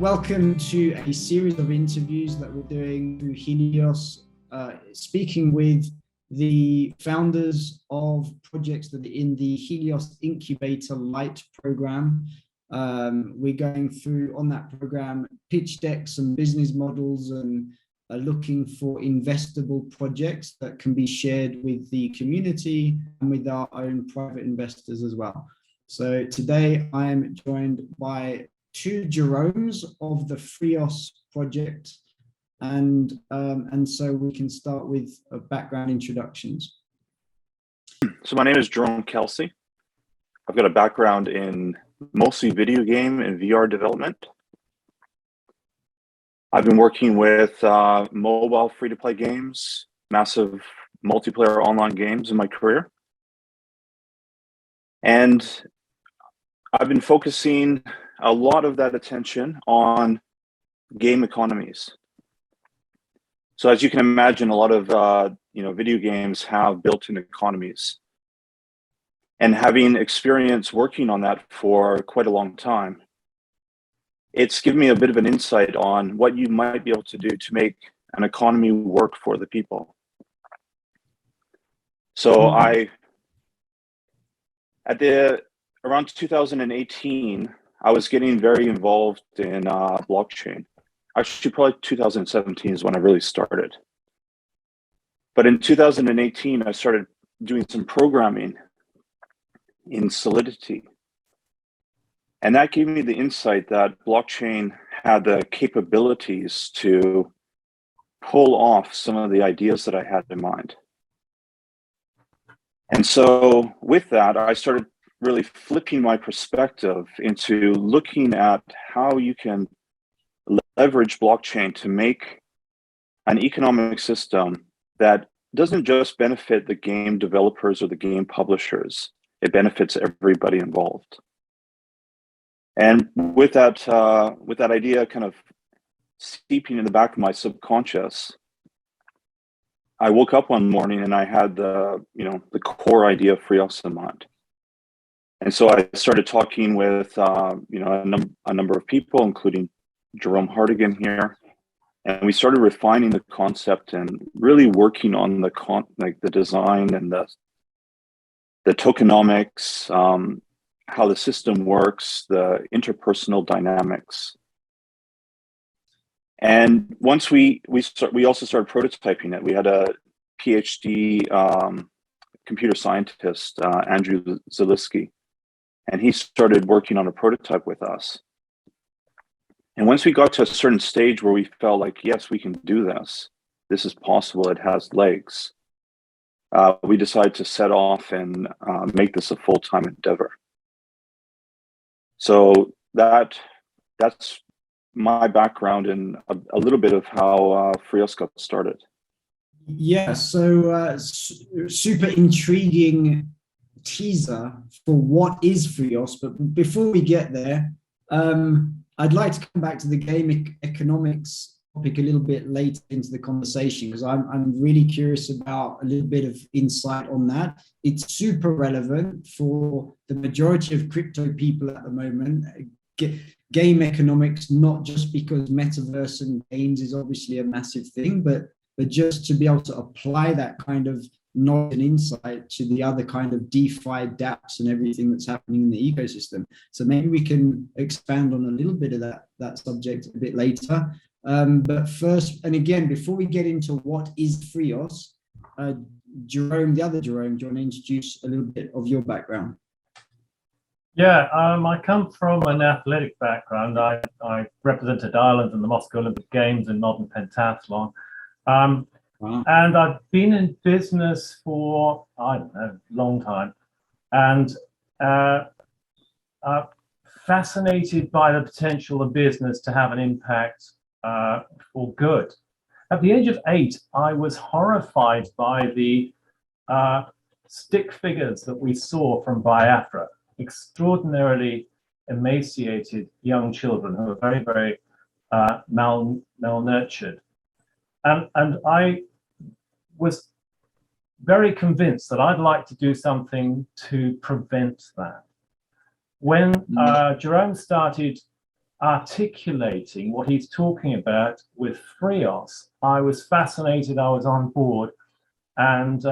Welcome to a series of interviews that we're doing through Helios, speaking with the founders of projects that are in the Helios Incubator Lite program. We're going through on that program pitch decks and business models and looking for investable projects that can be shared with the community and with our own private investors as well. So today I am joined by two Jeromes of the Freeos project, and so we can start with background introductions. So my name is Jerome Kelsey. I've got a background in mostly video game and VR development. I've been working with mobile free-to-play games, massive multiplayer online games in my career. And I've been focusing a lot of that attention on game economies. So as you can imagine, a lot of video games have built-in economies. And having experience working on that for quite a long time, it's given me a bit of an insight on what you might be able to do to make an economy work for the people. So around 2018, I was getting very involved in blockchain. Actually, probably 2017 is when I really started. But in 2018, I started doing some programming in Solidity. And that gave me the insight that blockchain had the capabilities to pull off some of the ideas that I had in mind. And so with that, I started really flipping my perspective into looking at how you can leverage blockchain to make an economic system that doesn't just benefit the game developers or the game publishers, it benefits everybody involved. And with that idea kind of seeping in the back of my subconscious, I woke up one morning and I had the core idea of Freeos in mind. And so I started talking with a number of people, including Jerome Hardigan here, and we started refining the concept and really working on the design and the tokenomics, how the system works, the interpersonal dynamics. And once we also started prototyping it. We had a PhD computer scientist, Andrew Zalisky, and he started working on a prototype with us. And once we got to a certain stage where we felt like, yes, we can do this, this is possible, it has legs, we decided to set off and make this a full-time endeavor. So that's my background and a little bit of how Freeos got started. Yeah, so super intriguing teaser for what is Freeos, but before we get there, I'd like to come back to the game economics topic a little bit later into the conversation, because I'm really curious about a little bit of insight on that. It's super relevant for the majority of crypto people at the moment. Game economics, not just because metaverse and games is obviously a massive thing, but just to be able to apply that kind of knowledge and insight to the other kind of DeFi dApps and everything that's happening in the ecosystem. So maybe we can expand on a little bit of that subject a bit later. But first, and again, before we get into what is Freeos, Jerome, the other Jerome, do you want to introduce a little bit of your background? Yeah, I come from an athletic background. I represented Ireland in the Moscow Olympic Games in modern pentathlon. Wow. And I've been in business for, I don't know, a long time. And fascinated by the potential of business to have an impact for good. At the age of 8, I was horrified by the stick figures that we saw from Biafra. Extraordinarily emaciated young children who are very, very malnurtured. And I was very convinced that I'd like to do something to prevent that. When Jerome started articulating what he's talking about with Freeos, I was fascinated. I was on board, and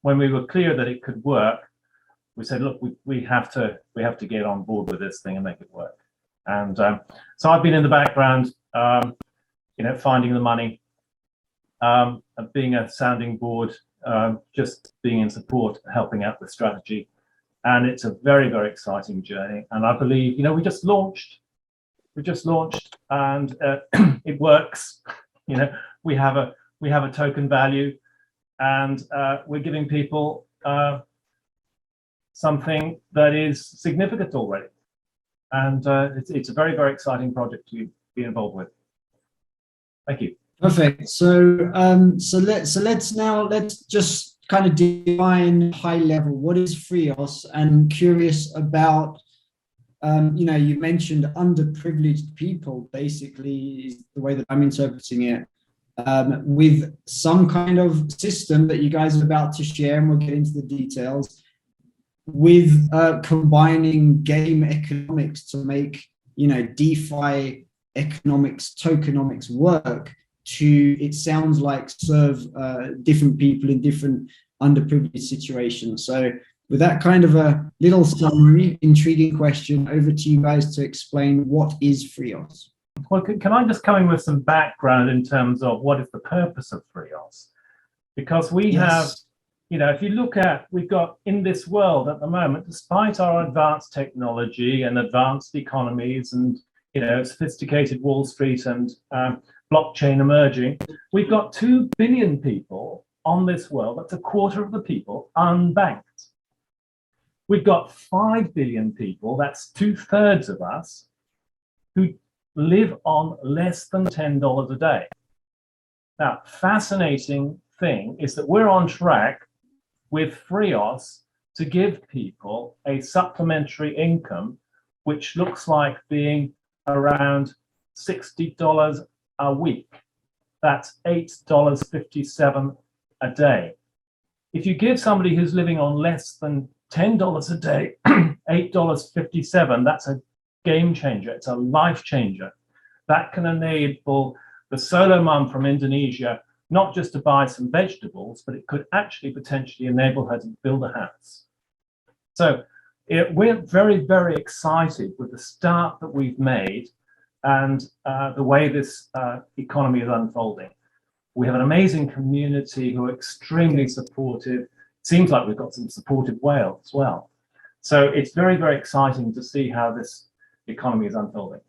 when we were clear that it could work, we said, look, we have to get on board with this thing and make it work. And so I've been in the background, finding the money, being a sounding board, just being in support, helping out with strategy. And it's a very, very exciting journey. And I believe, we just launched, and it works. We have a token value, and we're giving people something that is significant already. And it's a very, very exciting project to be involved with. Thank you. Perfect. So let's just kind of define high level. What is Freeos? And curious about, you mentioned underprivileged people, basically, is the way that I'm interpreting it, with some kind of system that you guys are about to share, and we'll get into the details, with combining game economics to make, DeFi economics, tokenomics work to, it sounds like, serve different people in different underprivileged situations. So with that kind of a little summary, intriguing question, over to you guys to explain what is Freeos. Well, can I just come in with some background in terms of what is the purpose of Freeos? Because we have, if you look at, we've got in this world at the moment, despite our advanced technology and advanced economies and, sophisticated Wall Street and blockchain emerging, we've got 2 billion people on this world. That's a quarter of the people unbanked. We've got 5 billion people, that's 2/3 of us, who live on less than $10 a day. Now, fascinating thing is that we're on track with Freeos to give people a supplementary income, which looks like being around $60 a week. That's $8.57 a day. If you give somebody who's living on less than $10 a day, $8.57, that's a game changer. It's a life changer. That can enable the solo mum from Indonesia not just to buy some vegetables, but it could actually potentially enable her to build a house. So we're very, very excited with the start that we've made and the way this economy is unfolding. We have an amazing community who are extremely supportive. Seems like we've got some supportive whales as well. So it's very, very exciting to see how this economy is unfolding.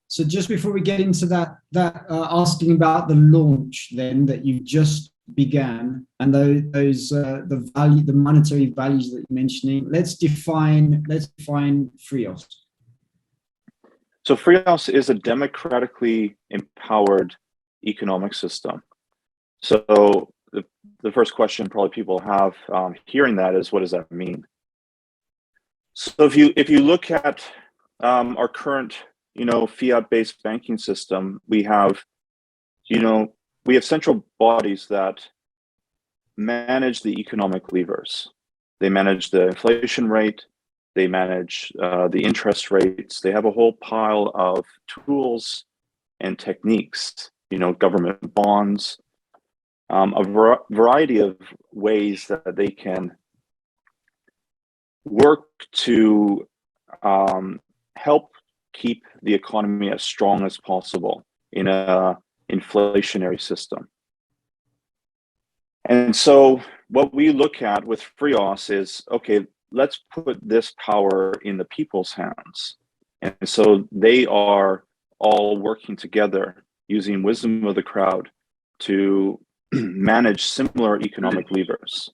So just before we get into that, asking about the launch then that you just began, and those the monetary values that you're mentioning, let's define Freeos. So Freeos is a democratically empowered economic system. So the first question probably people have hearing that is, what does that mean? So if you look at our current fiat-based banking system, we have central bodies that manage the economic levers. They manage the inflation rate, they manage the interest rates. They have a whole pile of tools and techniques, government bonds, a variety of ways that they can work to help keep the economy as strong as possible in a inflationary system. And so what we look at with Freeos is, okay, let's put this power in the people's hands. And so they are all working together using wisdom of the crowd to manage similar economic levers.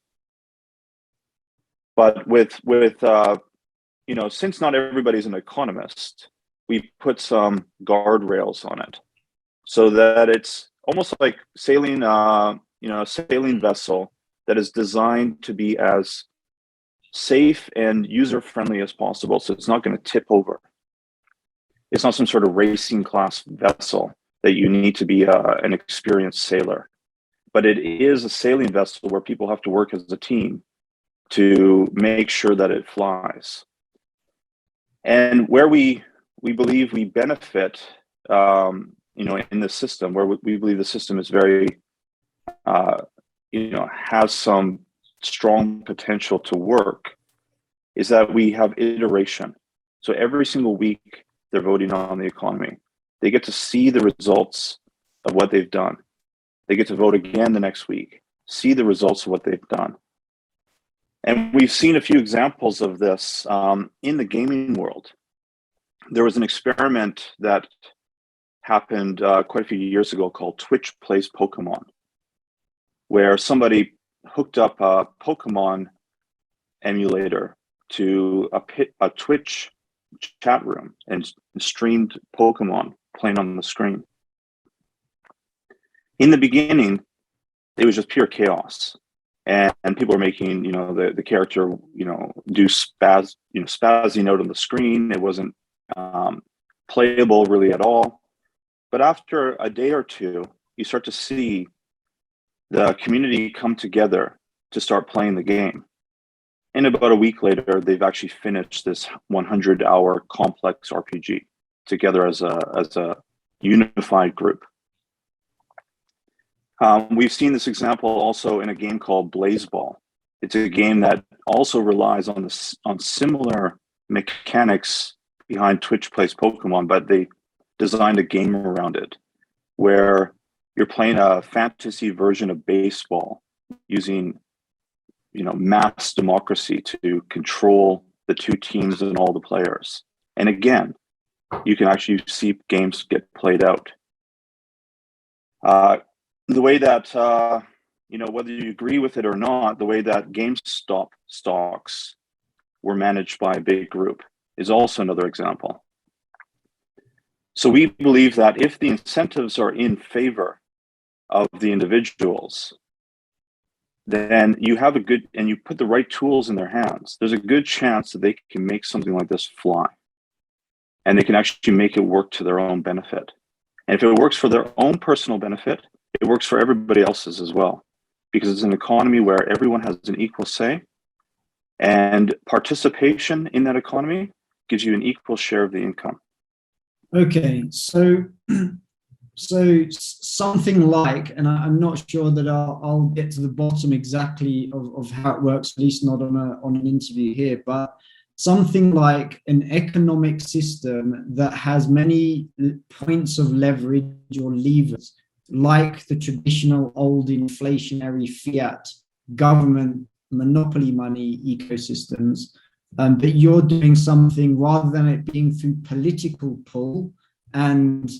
But since not everybody's an economist, we put some guardrails on it so that it's almost like sailing, a sailing vessel that is designed to be as safe and user-friendly as possible. So it's not going to tip over. It's not some sort of racing class vessel that you need to be an experienced sailor, but it is a sailing vessel where people have to work as a team to make sure that it flies. And where we we believe we benefit, in the system where we believe the system is very, has some strong potential to work, is that we have iteration. So every single week they're voting on the economy. They get to see the results of what they've done. They get to vote again the next week, see the results of what they've done. And we've seen a few examples of this in the gaming world. There was an experiment that happened quite a few years ago called Twitch Plays Pokemon, where somebody hooked up a Pokemon emulator to a Twitch chat room and streamed Pokemon playing on the screen. In the beginning, it was just pure chaos, and people were making, the character, do spazzing out on the screen. It wasn't playable really at all. But after a day or two, you start to see the community come together to start playing the game. And about a week later, they've actually finished this 100-hour complex RPG together as a unified group. We've seen this example also in a game called Blazeball. It's a game that also relies on similar mechanics behind Twitch Plays Pokemon, but they designed a game around it where you're playing a fantasy version of baseball using, mass democracy to control the two teams and all the players. And again, you can actually see games get played out. The way that, whether you agree with it or not, the way that GameStop stocks were managed by a big group is also another example. So we believe that if the incentives are in favor of the individuals, then you have and you put the right tools in their hands, there's a good chance that they can make something like this fly. And they can actually make it work to their own benefit. And if it works for their own personal benefit, it works for everybody else's as well, because it's an economy where everyone has an equal say, and participation in that economy gives you an equal share of the income. Okay, so something like, and I'm not sure that I'll get to the bottom exactly of how it works, at least not on an interview here, but something like an economic system that has many points of leverage or levers, like the traditional old inflationary fiat government monopoly money ecosystems, but you're doing something rather than it being through political pull and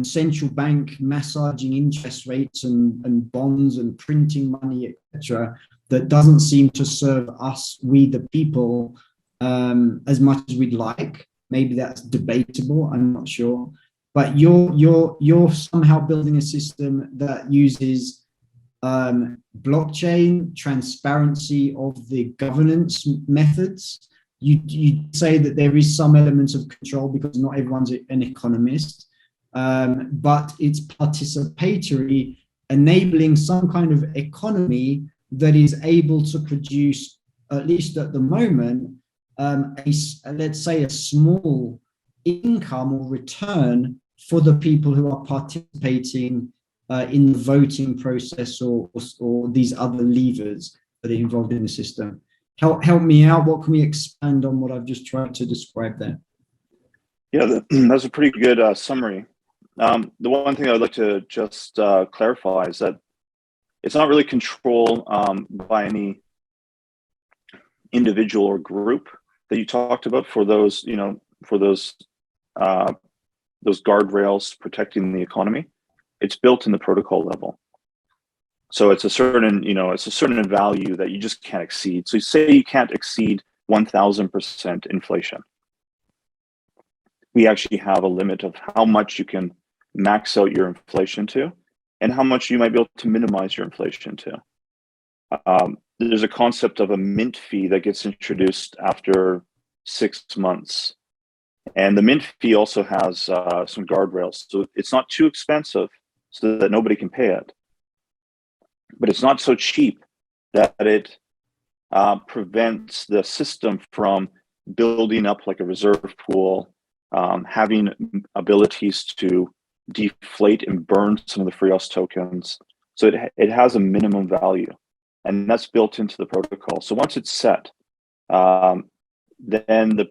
central bank massaging interest rates and bonds and printing money, etc., that doesn't seem to serve us, we the people, as much as we'd like. Maybe that's debatable, I'm not sure. But you're somehow building a system that uses blockchain, transparency of the governance methods. You say that there is some elements of control because not everyone's an economist, but it's participatory, enabling some kind of economy that is able to produce, at least at the moment, let's say a small income or return for the people who are participating in the voting process or these other levers that are involved in the system. Help me out. What can we expand on what I've just tried to describe there? Yeah, that's a pretty good summary. The one thing I'd like to just clarify is that it's not really control by any individual or group that you talked about for those, those guardrails protecting the economy. It's built in the protocol level. So it's a certain, it's a certain value that you just can't exceed. So you say you can't exceed 1000% inflation. We actually have a limit of how much you can max out your inflation to and how much you might be able to minimize your inflation to. There's a concept of a mint fee that gets introduced after 6 months. And the mint fee also has some guardrails. So it's not too expensive so that nobody can pay it. But it's not so cheap that it prevents the system from building up like a reserve pool having abilities to deflate and burn some of the Freeos tokens. So it has a minimum value, and that's built into the protocol. So once it's set, then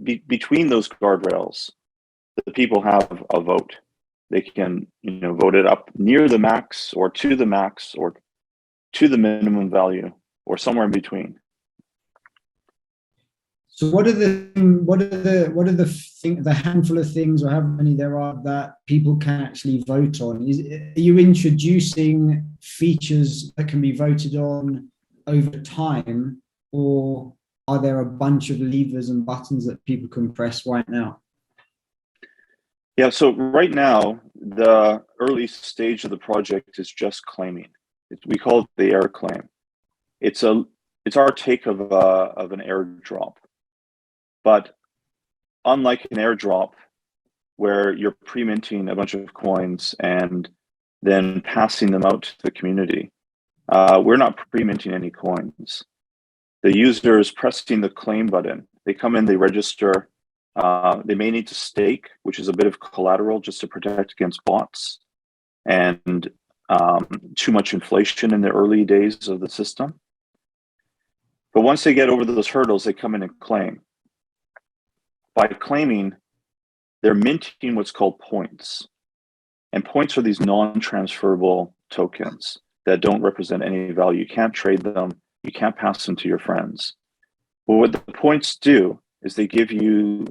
between those guardrails, the people have a vote. They can, vote it up near the max, or to the max, or to the minimum value, or somewhere in between. So what are the handful of things, or how many there are, that people can actually vote on? Are you introducing features that can be voted on over time, or are there a bunch of levers and buttons that people can press right now? Yeah, so right now, the early stage of the project is just claiming. We call it the air claim. It's our take of an airdrop. But unlike an airdrop, where you're pre-minting a bunch of coins and then passing them out to the community, we're not pre-minting any coins. The user is pressing the claim button. They come in, they register. They may need to stake, which is a bit of collateral just to protect against bots and too much inflation in the early days of the system. But once they get over those hurdles, they come in and claim. By claiming, they're minting what's called points. And points are these non-transferable tokens that don't represent any value. You can't trade them. You can't pass them to your friends. But what the points do is they give you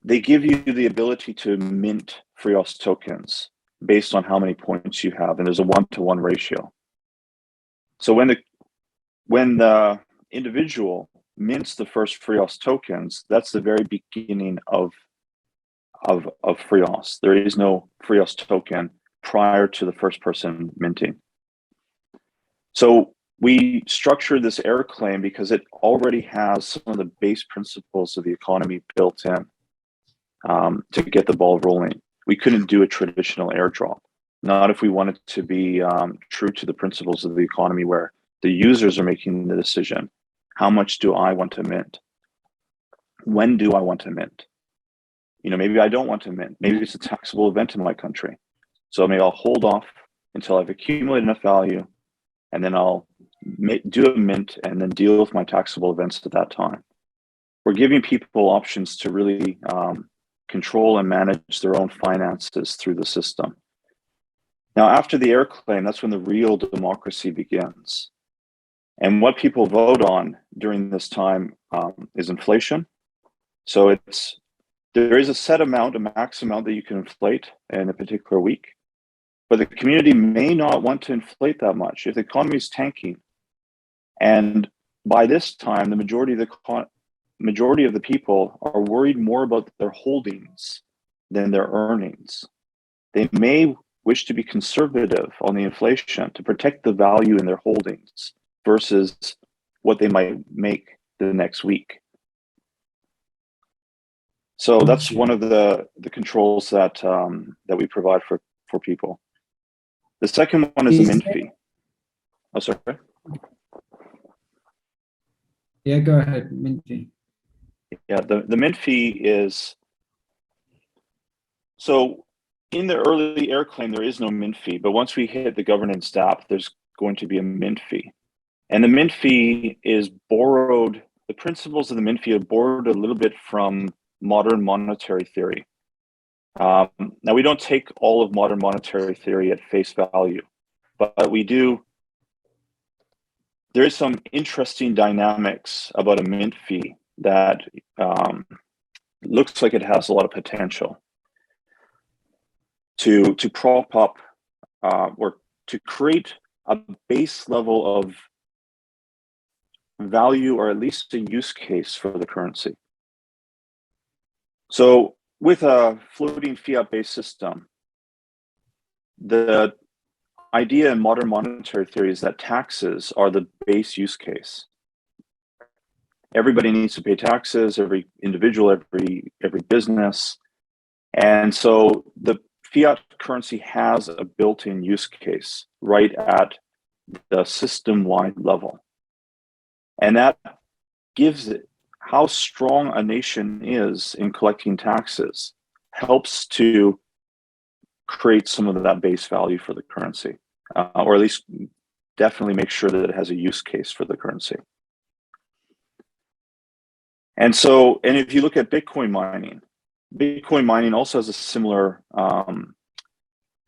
the ability to mint Freeos tokens based on how many points you have, and there's a 1-to-1 ratio. So when the individual mints the first Freeos tokens, that's the very beginning of Freeos. There is no Freeos token prior to the first person minting. So we structured this air claim because it already has some of the base principles of the economy built in to get the ball rolling. We couldn't do a traditional airdrop, not if we wanted to be true to the principles of the economy, where the users are making the decision. How much do I want to mint? When do I want to mint? Maybe I don't want to mint. Maybe it's a taxable event in my country. So maybe I'll hold off until I've accumulated enough value, and then I'll do a mint and then deal with my taxable events at that time. We're giving people options to really control and manage their own finances through the system. Now, after the air claim, that's when the real democracy begins. And what people vote on during this time is inflation. So there is a set amount, a max amount that you can inflate in a particular week, but the community may not want to inflate that much. If the economy is tanking, and by this time, the majority of the people are worried more about their holdings than their earnings. They may wish to be conservative on the inflation to protect the value in their holdings versus what they might make the next week. So that's one of the controls that we provide for people. The second one is the mint fee. Oh, sorry. Yeah, go ahead, mint fee. Yeah, the mint fee is, so in the early air claim, there is no mint fee, but once we hit the governance step, there's going to be a mint fee. And the mint fee is borrowed, the principles of the mint fee are borrowed a little bit from modern monetary theory. Now, we don't take all of modern monetary theory at face value, but there is some interesting dynamics about a mint fee that looks like it has a lot of potential to prop up or to create a base level of value, or at least a use case for the currency. So with a floating fiat-based system, the idea in modern monetary theory is that taxes are the base use case. Everybody needs to pay taxes, every individual, every business. And so the fiat currency has a built-in use case right at the system-wide level. And that gives it how strong a nation is in collecting taxes helps to create some of that base value for the currency, or at least definitely make sure that it has a use case for the currency. And so, and if you look at Bitcoin mining also has a similar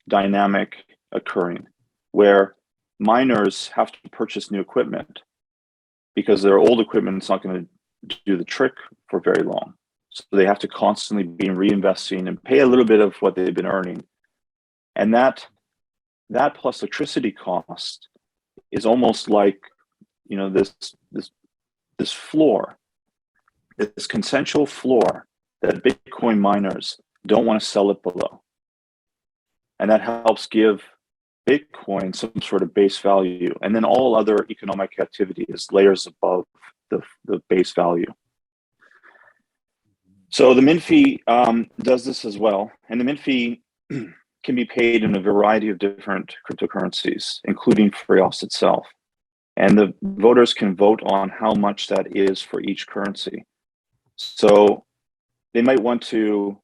dynamic occurring, where miners have to purchase new equipment because their old equipment is not going to do the trick for very long. So they have to constantly be reinvesting and pay a little bit of what they've been earning. And that plus electricity cost is almost like, you know, this floor, this consensual floor that Bitcoin miners don't want to sell it below. And that helps give Bitcoin some sort of base value. And then all other economic activity is layers above the base value. So the mint fee does this as well. And the mint fee can be paid in a variety of different cryptocurrencies, including Freeos itself. And the voters can vote on how much that is for each currency. So they might want to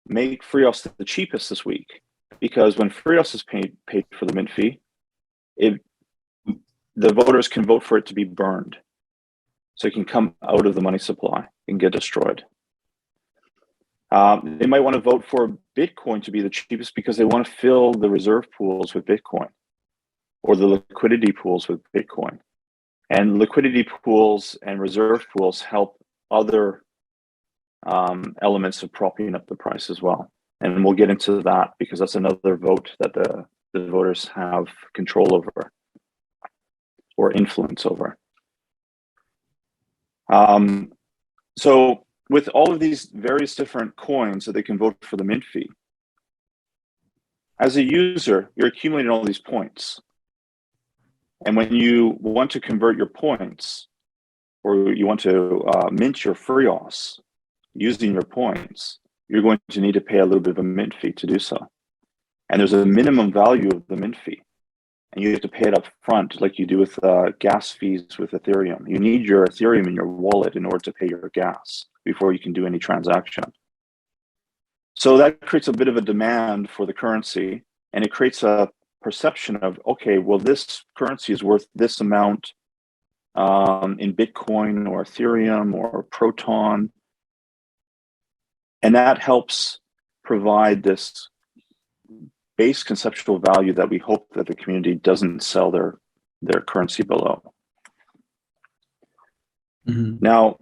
make Freeos the cheapest this week, because when Freeos is paid for the mint fee, the voters can vote for it to be burned. So it can come out of the money supply and get destroyed. They might want to vote for Bitcoin to be the cheapest because they want to fill the reserve pools with Bitcoin, or the liquidity pools with Bitcoin. And liquidity pools and reserve pools help other elements of propping up the price as well. And we'll get into that because that's another vote that the voters have control over or influence over. So with all of these various different coins that they can vote for the mint fee, as a user, you're accumulating all these points. And when you want to convert your points, or you want to mint your Freeos using your points, you're going to need to pay a little bit of a mint fee to do so. And there's a minimum value of the mint fee. And you have to pay it up front, like you do with gas fees with Ethereum. You need your Ethereum in your wallet in order to pay your gas before you can do any transaction. So that creates a bit of a demand for the currency, and it creates a perception of, okay, well, this currency is worth this amount in Bitcoin or Ethereum or Proton. And that helps provide this base conceptual value that we hope that the community doesn't sell their currency below. Mm-hmm. Now,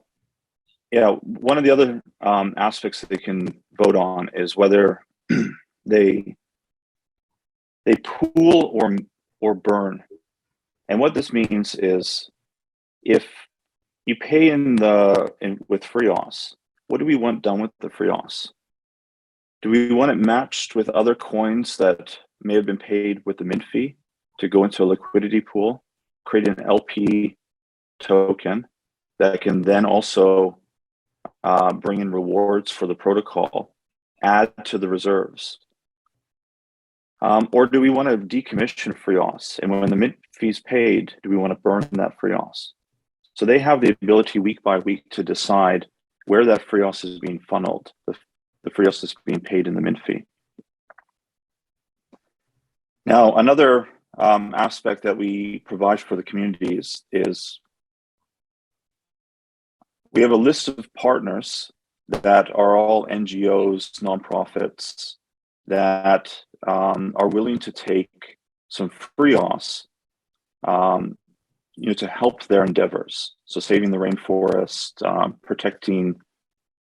yeah, one of the other aspects that they can vote on is whether they pool or burn. And what this means is, if you pay with Freeos, what do we want done with the Freeos? Do we want it matched with other coins that may have been paid with the mint fee to go into a liquidity pool, create an LP token that can then also bring in rewards for the protocol, add to the reserves? Or do we want to decommission Freeos? And when the mint fee is paid, do we want to burn that Freeos? So they have the ability week by week to decide where that Freeos is being funneled, the Freeos is being paid in the mint fee. Now, another aspect that we provide for the community is we have a list of partners that are all NGOs, nonprofits, that are willing to take some Freeos to help their endeavors. So saving the rainforest, protecting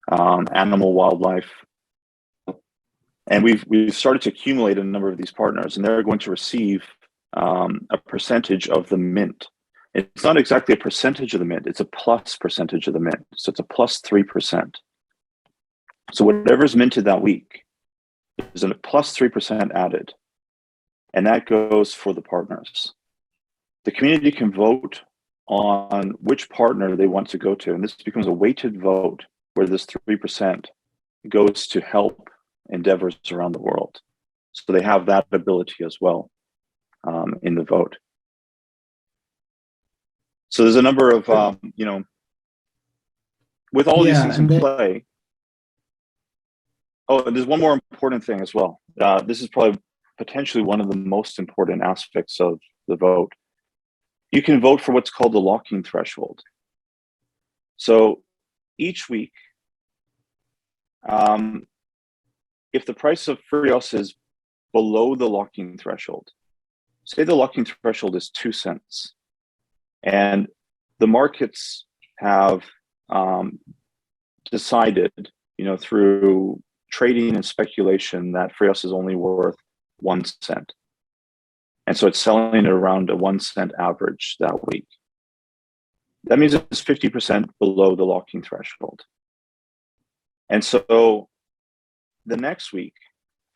animal wildlife. And we've started to accumulate a number of these partners, and they're going to receive a percentage of the mint. It's not exactly a percentage of the mint, it's a plus percentage of the mint. So it's a plus 3%. So whatever's minted that week is a plus 3% added. And that goes for the partners. The community can vote on which partner they want to go to. And this becomes a weighted vote where this 3% goes to help endeavors around the world. So they have that ability as well in the vote. So there's a number of, with all of these Yeah, things in play, oh, there's one more important thing as well. This is probably potentially one of the most important aspects of the vote. You can vote for what's called the lock-in threshold. So each week, if the price of Freeos is below the lock-in threshold, say the lock-in threshold is 2 cents, and the markets have decided, through trading and speculation, that Freeos is only worth 1 cent. And so it's selling at around a 1 cent average that week. That means it's 50% below the lock-in threshold. And so the next week,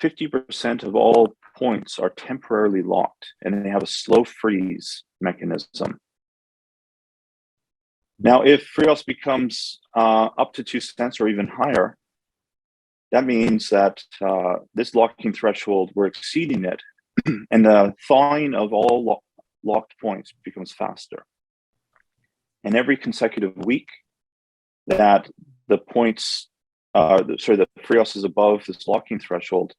50% of all points are temporarily locked, and they have a slow freeze mechanism. Now, if Freeos becomes up to 2 cents or even higher, that means that this lock-in threshold, we're exceeding it, and the thawing of all locked points becomes faster. And every consecutive week that the points, the Freeos is above this lock-in threshold,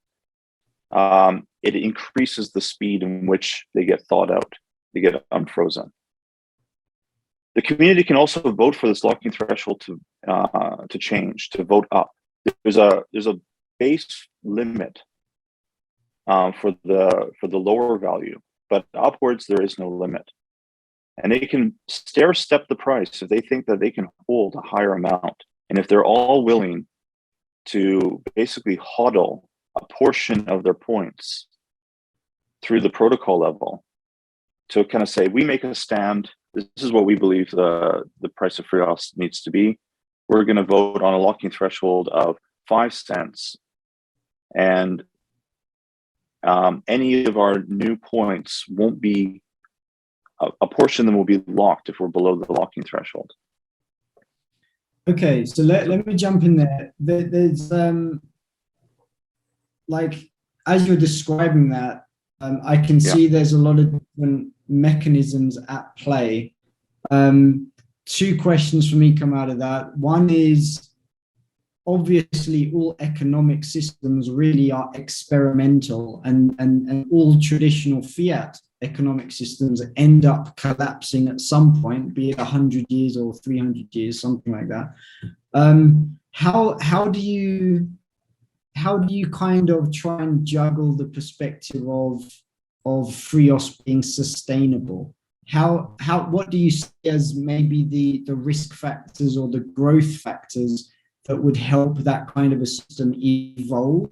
it increases the speed in which they get thawed out, they get unfrozen. The community can also vote for this lock-in threshold to change, to vote up. There's a base limit for the lower value, but upwards there is no limit. And they can stair-step the price if they think that they can hold a higher amount. And if they're all willing to basically hodl a portion of their points through the protocol level to kind of say, we make a stand, this is what we believe the price of Freeos needs to be. We're going to vote on a lock-in threshold of 5 cents. And any of our new points won't be, a portion of them will be locked if we're below the lock-in threshold. Okay, so let me jump in there. There's like, as you're describing that, I can see there's a lot of different mechanisms at play. 2 questions for me come out of that. One is, obviously all economic systems really are experimental, and all traditional fiat economic systems end up collapsing at some point, be it 100 years or 300 years, something like that. How do you kind of try and juggle the perspective of Freeos being sustainable? What do you see as maybe the risk factors or the growth factors that would help that kind of a system evolve,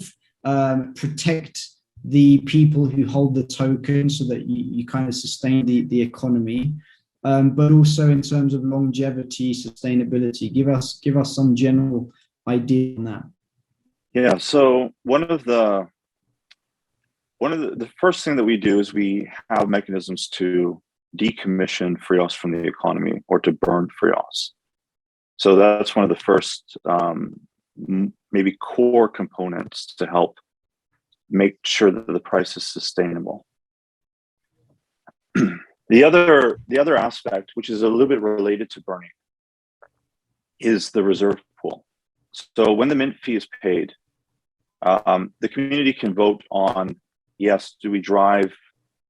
protect the people who hold the token so that you kind of sustain the economy, but also in terms of longevity, sustainability? Give us some general idea on that. Yeah, so one of the first thing that we do is we have mechanisms to decommission Freeos from the economy, or to burn Freeos. So that's one of the first maybe core components to help make sure that the price is sustainable. The other aspect, which is a little bit related to burning, is the reserve pool. So when the mint fee is paid, the community can vote on, yes, do we drive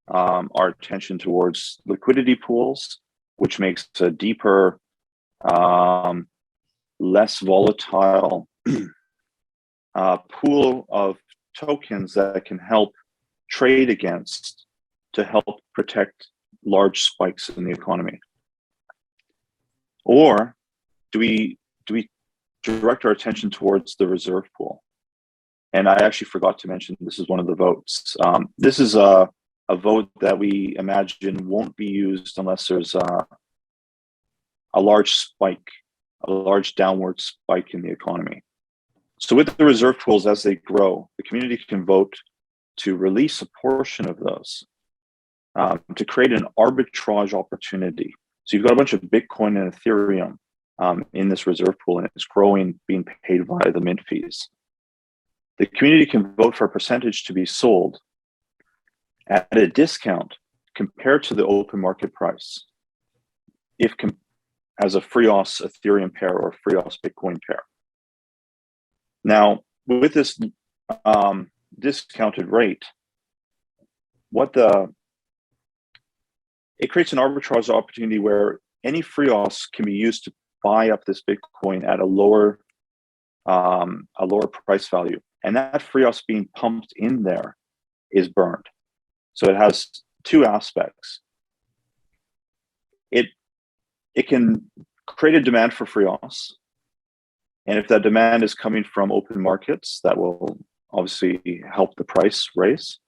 our attention towards liquidity pools, which makes a deeper, less volatile pool of tokens that can help trade against, to help protect large spikes in the economy? Or do we direct our attention towards the reserve pool? And I actually forgot to mention, this is one of the votes. This is a vote that we imagine won't be used unless there's a large spike, a large downward spike in the economy. So with the reserve pools, as they grow, the community can vote to release a portion of those, to create an arbitrage opportunity. So you've got a bunch of Bitcoin and Ethereum in this reserve pool, and it's growing, being paid via the mint fees. The community can vote for a percentage to be sold at a discount compared to the open market price. If as a Freeos Ethereum pair or Freeos Bitcoin pair. Now, with this discounted rate, it creates an arbitrage opportunity where any Freeos can be used to buy up this Bitcoin at a lower price value, and that Freeos being pumped in there is burned. So it has two aspects. It can create a demand for Freeos, and if that demand is coming from open markets, that will obviously help the price raise.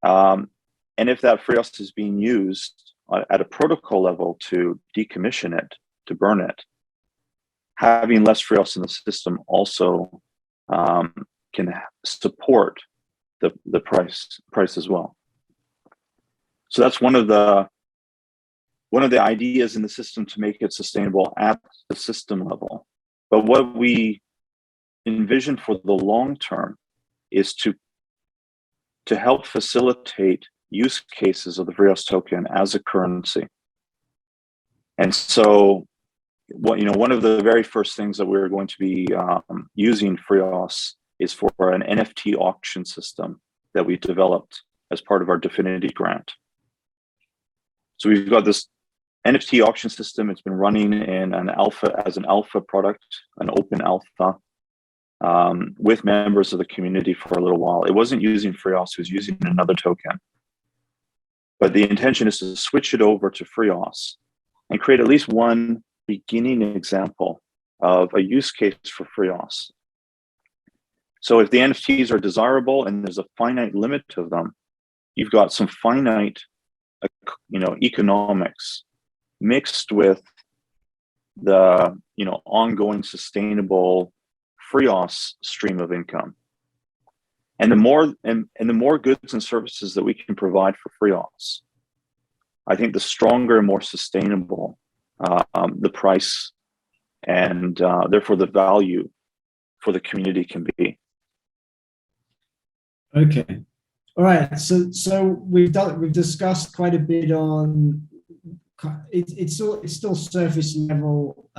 And if that Freeos is being used at a protocol level to decommission it, to burn it, having less Freeos in the system also can support the price as well. So that's one of the ideas in the system to make it sustainable at the system level. But what we envision for the long term is to help facilitate use cases of the Freeos token as a currency. And so one of the very first things that we're going to be using Freeos is for an NFT auction system that we developed as part of our Definity grant. So we've got this NFT auction system. It's been running in an alpha product, an open alpha, with members of the community for a little while. It wasn't using Freeos, it was using another token. But the intention is to switch it over to Freeos and create at least one beginning example of a use case for Freeos. So if the NFTs are desirable and there's a finite limit to them, you've got some finite economics mixed with the ongoing sustainable Freeos stream of income. And the more goods and services that we can provide for Freeos, I think the stronger and more sustainable the price and therefore the value for the community can be. Okay, all right. So we've discussed quite a bit on. It's still surface level.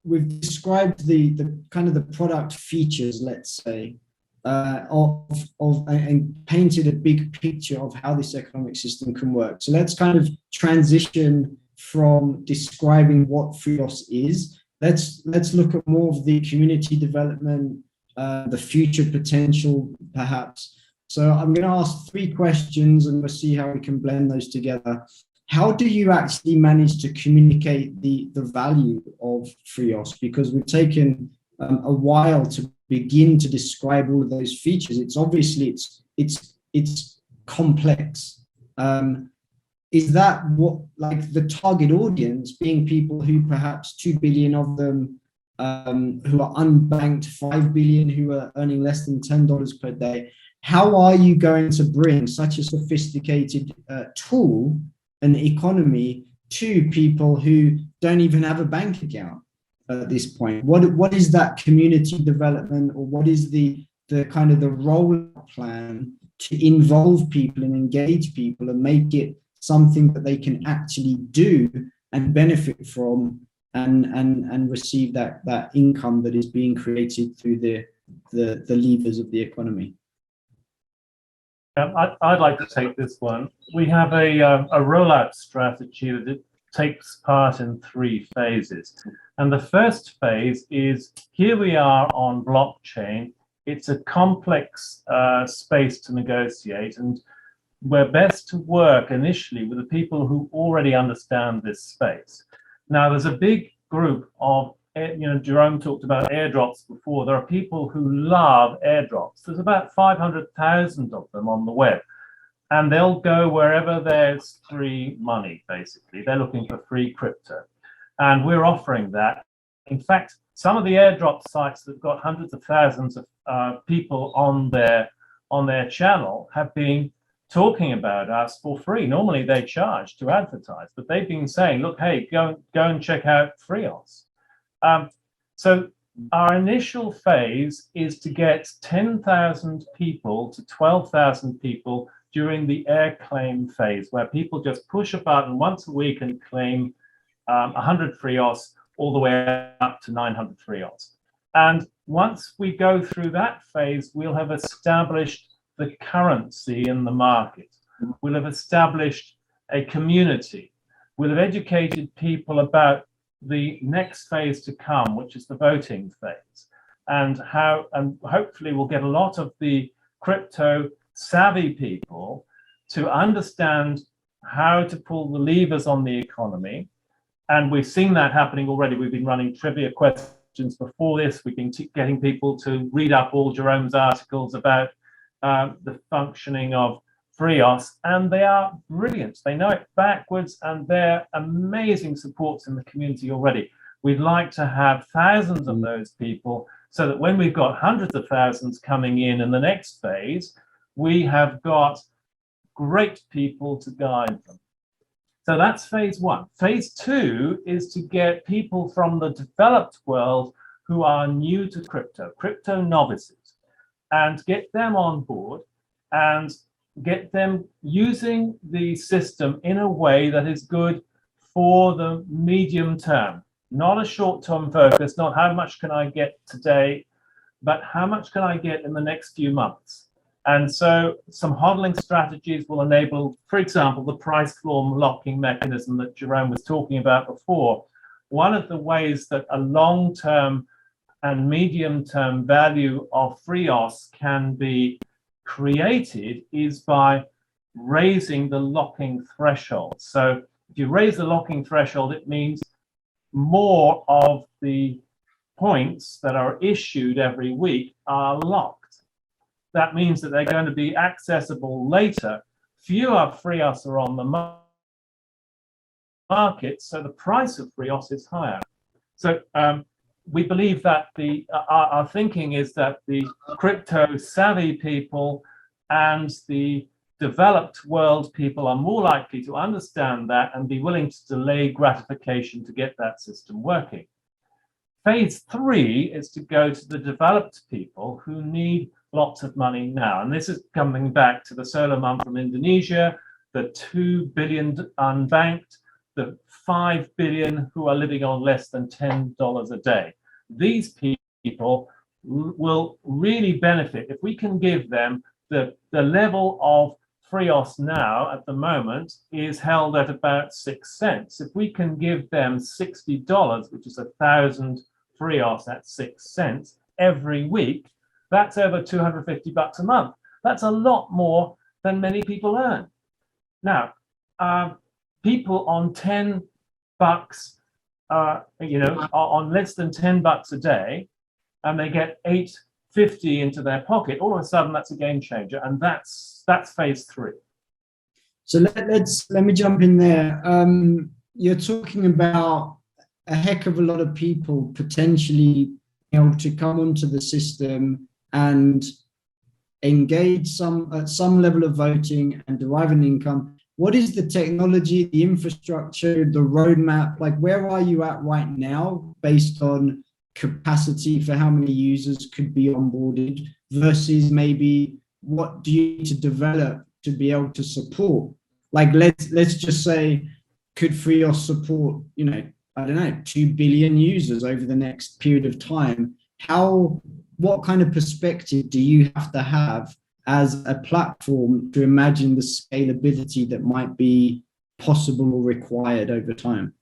We've described the kind of the product features, let's say, and painted a big picture of how this economic system can work. So let's kind of transition from describing what Freeos is. Let's look at more of the community development, the future potential, perhaps. So I'm going to ask 3 questions, and we'll see how we can blend those together. How do you actually manage to communicate the value of Freeos? Because we've taken a while to begin to describe all of those features. It's obviously it's complex. Is that what, like, the target audience being people who perhaps 2 billion of them who are unbanked, 5 billion who are earning less than $10 per day? How are you going to bring such a sophisticated tool, an economy, to people who don't even have a bank account at this point? What is that community development, or what is the kind of the rollout plan to involve people and engage people and make it something that they can actually do and benefit from and receive that income that is being created through the levers of the economy? I'd like to take this one. We have a rollout strategy that it takes part in 3 phases. And the first phase is, here we are on blockchain. It's a complex space to negotiate, and we're best to work initially with the people who already understand this space. Now, there's a big group of, Jerome talked about airdrops before. There are people who love airdrops. There's about 500,000 of them on the web, and they'll go wherever there's free money, basically. They're looking for free crypto, and we're offering that. In fact, some of the airdrop sites that have got hundreds of thousands of people on their channel have been talking about us for free. Normally they charge to advertise, but they've been saying, look, hey, go and check out Freeos. So our initial phase is to get 10,000 people to 12,000 people during the air claim phase, where people just push a button once a week and claim 100 Freos all the way up to 900 Freos. And once we go through that phase, we'll have established the currency in the market. We'll have established a community. We'll have educated people about the next phase to come, which is the voting phase, and hopefully we'll get a lot of the crypto savvy people to understand how to pull the levers on the economy. And we've seen that happening already. We've been running trivia questions before this. We've been getting people to read up all Jerome's articles about the functioning of Freos, and they are brilliant. They know it backwards, and they're amazing supports in the community already. We'd like to have thousands of those people, so that when we've got hundreds of thousands coming in the next phase, we have got great people to guide them. So that's phase one. Phase two is to get people from the developed world who are new to crypto novices, and get them on board and get them using the system in a way that is good for the medium term, not a short-term focus, not how much can I get today, but how much can I get in the next few months. And so some hodling strategies will enable, for example, the price floor locking mechanism that Jerome was talking about before. One of the ways that a long-term and medium-term value of Freos can be created is by raising the locking threshold. So if you raise the locking threshold, it means more of the points that are issued every week are locked. That means that they're going to be accessible later. Fewer Freos are on the market, so the price of Freos is higher. So we believe that our thinking is that the crypto savvy people and the developed world people are more likely to understand that and be willing to delay gratification to get that system working. Phase three is to go to the developed people who need lots of money now. And this is coming back to the solo mum from Indonesia, the 2 billion unbanked, the 5 billion who are living on less than $10 a day. These people will really benefit if we can give them the level of Freos now at the moment is held at about 6 cents. If we can give them $60, which is 1,000 Freos at 6 cents every week, that's over $250 a month. That's a lot more than many people earn. Now, people on $10, on less than $10 a day, and they get $8.50 into their pocket, all of a sudden that's a game changer, and that's phase three. So let me jump in there. You're talking about a heck of a lot of people potentially being able to come onto the system and engage at some level of voting and derive an income. What is the technology, the infrastructure, the roadmap? Like, where are you at right now based on capacity for how many users could be onboarded versus maybe what do you need to develop to be able to support? Like, let's just say, could Freos support, I don't know, 2 billion users over the next period of time? What kind of perspective do you have to have as a platform to imagine the scalability that might be possible or required over time?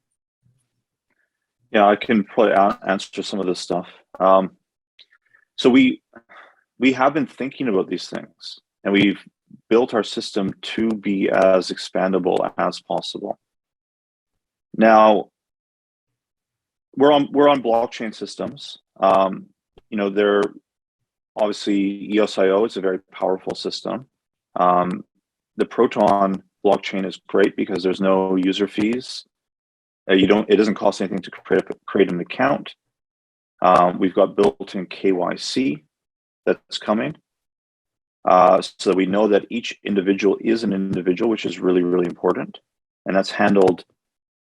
Yeah, I can probably answer some of this stuff. So we have been thinking about these things, and we've built our system to be as expandable as possible. Now, we're on blockchain systems. They're obviously EOSIO is a very powerful system. The Proton blockchain is great because there's no user fees. It doesn't cost anything to create an account. We've got built-in KYC that's coming. So we know that each individual is an individual, which is really, really important. And that's handled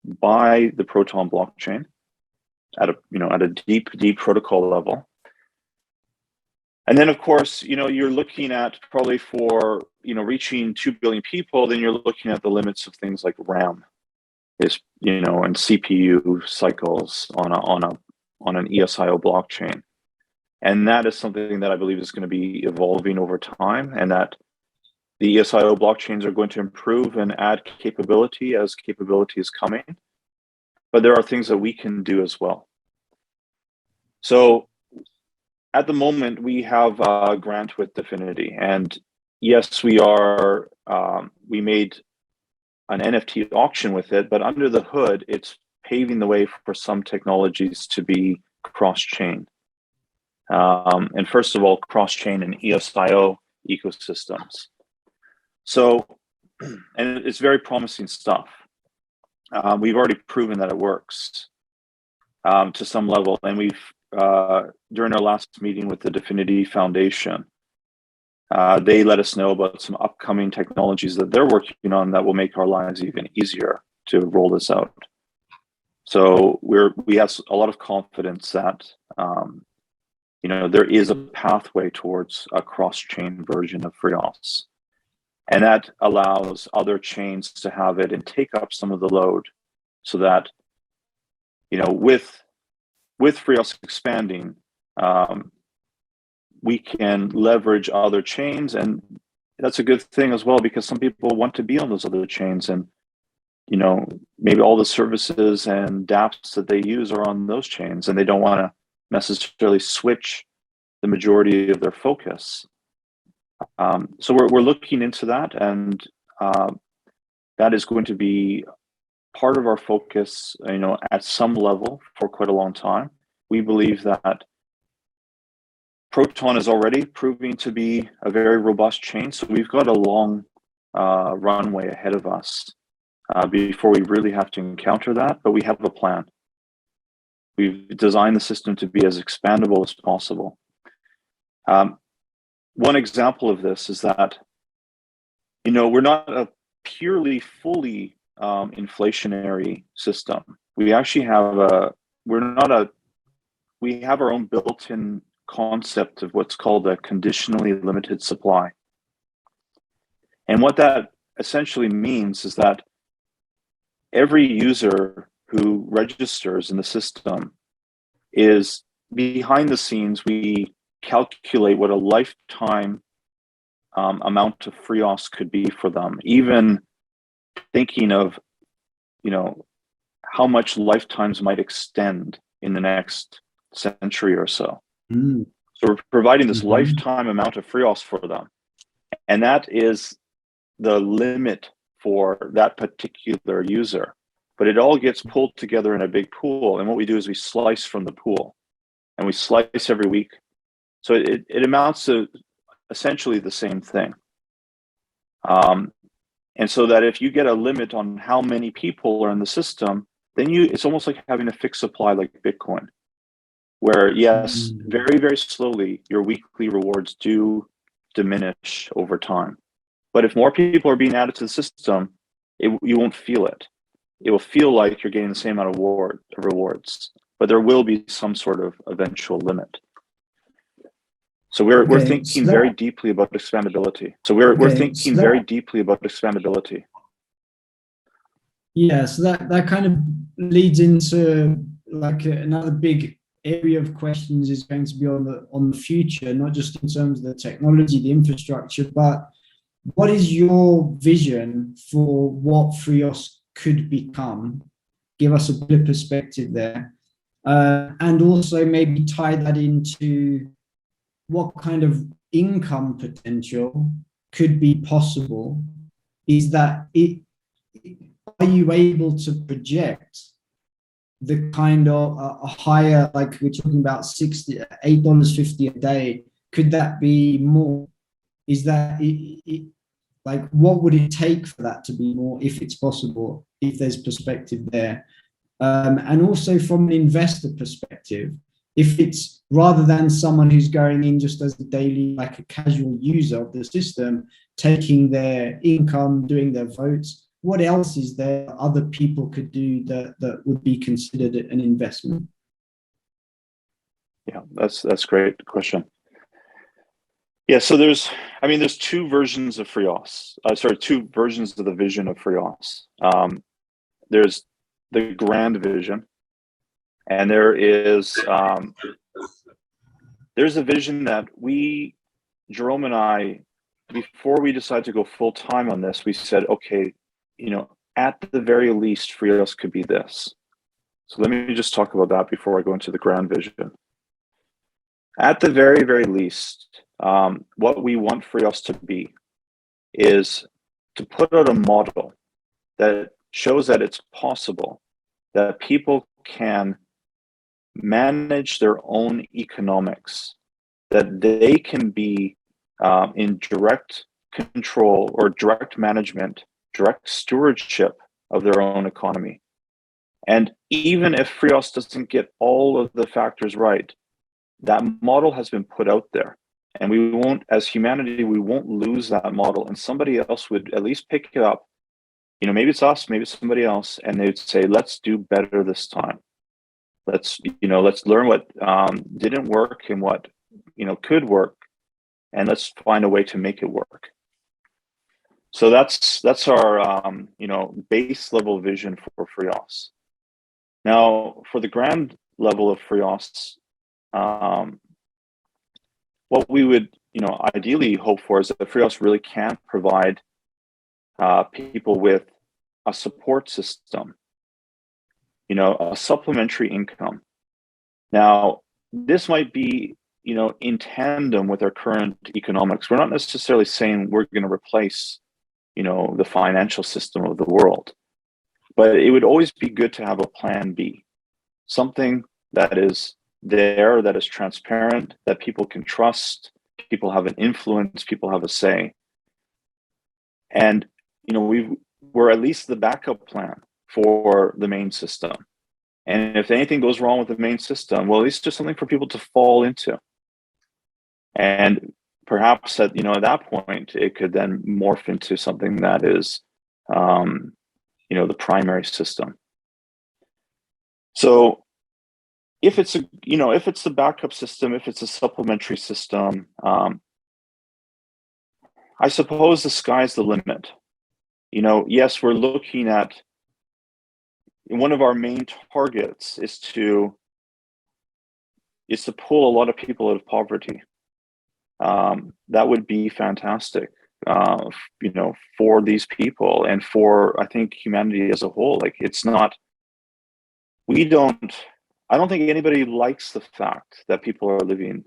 by the Proton blockchain at a deep protocol level. And then, of course, you're looking at probably for, reaching 2 billion people, then you're looking at the limits of things like RAM is, and CPU cycles on an ESIO blockchain. And that is something that I believe is going to be evolving over time, and that the ESIO blockchains are going to improve and add capability as capability is coming. But there are things that we can do as well. So at the moment, we have a grant with Dfinity, and yes, we made an NFT auction with it, but under the hood, it's paving the way for some technologies to be cross-chain. And first of all, cross-chain and ESIO ecosystems. So, and it's very promising stuff. We've already proven that it works to some level, and we've during our last meeting with the Dfinity Foundation, they let us know about some upcoming technologies that they're working on that will make our lives even easier to roll this out. So we have a lot of confidence that there is a pathway towards a cross-chain version of Freeos, and that allows other chains to have it and take up some of the load, so that with Freeos expanding, we can leverage other chains, and that's a good thing as well, because some people want to be on those other chains, and maybe all the services and dApps that they use are on those chains, and they don't want to necessarily switch the majority of their focus. So we're looking into that, and that is going to be part of our focus, at some level for quite a long time. We believe that Proton is already proving to be a very robust chain, so we've got a long runway ahead of us before we really have to encounter that, but we have a plan. We've designed the system to be as expandable as possible. One example of this is that, we're not a purely fully inflationary system. We actually have we have our own built-in concept of what's called a conditionally limited supply. And what that essentially means is that every user who registers in the system is, behind the scenes, we calculate what a lifetime amount of Freeos could be for them, even thinking of how much lifetimes might extend in the next century or so. So we're providing this lifetime amount of Freeos for them, and that is the limit for that particular user. But it all gets pulled together in a big pool, and what we do is we slice from the pool, and we slice every week. So it amounts to essentially the same thing. And so that if you get a limit on how many people are in the system, then it's almost like having a fixed supply like Bitcoin, where yes, very, very slowly, your weekly rewards do diminish over time. But if more people are being added to the system, you won't feel it. It will feel like you're getting the same amount of rewards, but there will be some sort of eventual limit. So we're thinking very deeply about expandability. Yeah, so that kind of leads into like another big area of questions is going to be on the future, not just in terms of the technology, the infrastructure, but what is your vision for what Freeos could become? Give us a bit of perspective there, and also maybe tie that into what kind of income potential could be possible. Is that it? Are you able to project the kind of a higher, like we're talking about $8.50 a day? Could that be more? Is that like, what would it take for that to be more, if it's possible, if there's perspective there? And also from an investor perspective, if it's rather than someone who's going in just as a daily, like a casual user of the system, taking their income, doing their votes, what else is there other people could do that would be considered an investment? Yeah, that's a great question. Yeah, so there's two versions of Freeos. Two versions of the vision of Freeos. There's the grand vision, and there's a vision that Jerome and I, before we decided to go full time on this, we said, okay, at the very least, Freeos could be this. So let me just talk about that before I go into the grand vision. At the very, very least, what we want Freeos to be is to put out a model that shows that it's possible that people can manage their own economics, that they can be in direct control or direct management, direct stewardship of their own economy. And even if Freeos doesn't get all of the factors right, that model has been put out there. And we won't, as humanity, we won't lose that model. And somebody else would at least pick it up. Maybe it's us, maybe it's somebody else, and they'd say, let's do better this time. Let's learn what didn't work and what could work, and let's find a way to make it work. So that's our base level vision for Freeos. Now, for the grand level of Freeos, what we would ideally hope for is that Freeos really can provide people with a support system, a supplementary income. Now, this might be in tandem with our current economics. We're not necessarily saying we're going to replace the financial system of the world, but it would always be good to have a plan B, something that is there, that is transparent, that people can trust, people have an influence, people have a say. And we're at least the backup plan for the main system. And if anything goes wrong with the main system, well, at least there's something for people to fall into. And perhaps at that point, it could then morph into something that is the primary system. So if it's the backup system, if it's a supplementary system, I suppose the sky's the limit. Yes, we're looking at, one of our main targets is to pull a lot of people out of poverty. That would be fantastic, for these people and for, I think, humanity as a whole. Like, I don't think anybody likes the fact that people are living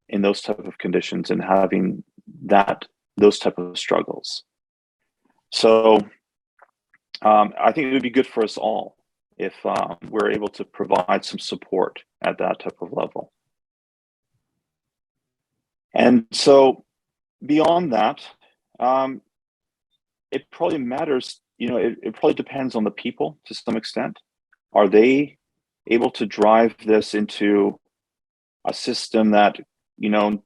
in those type of conditions and having those type of struggles. So I think it would be good for us all if we're able to provide some support at that type of level. And so beyond that, it probably matters, it probably depends on the people to some extent. Are they able to drive this into a system that,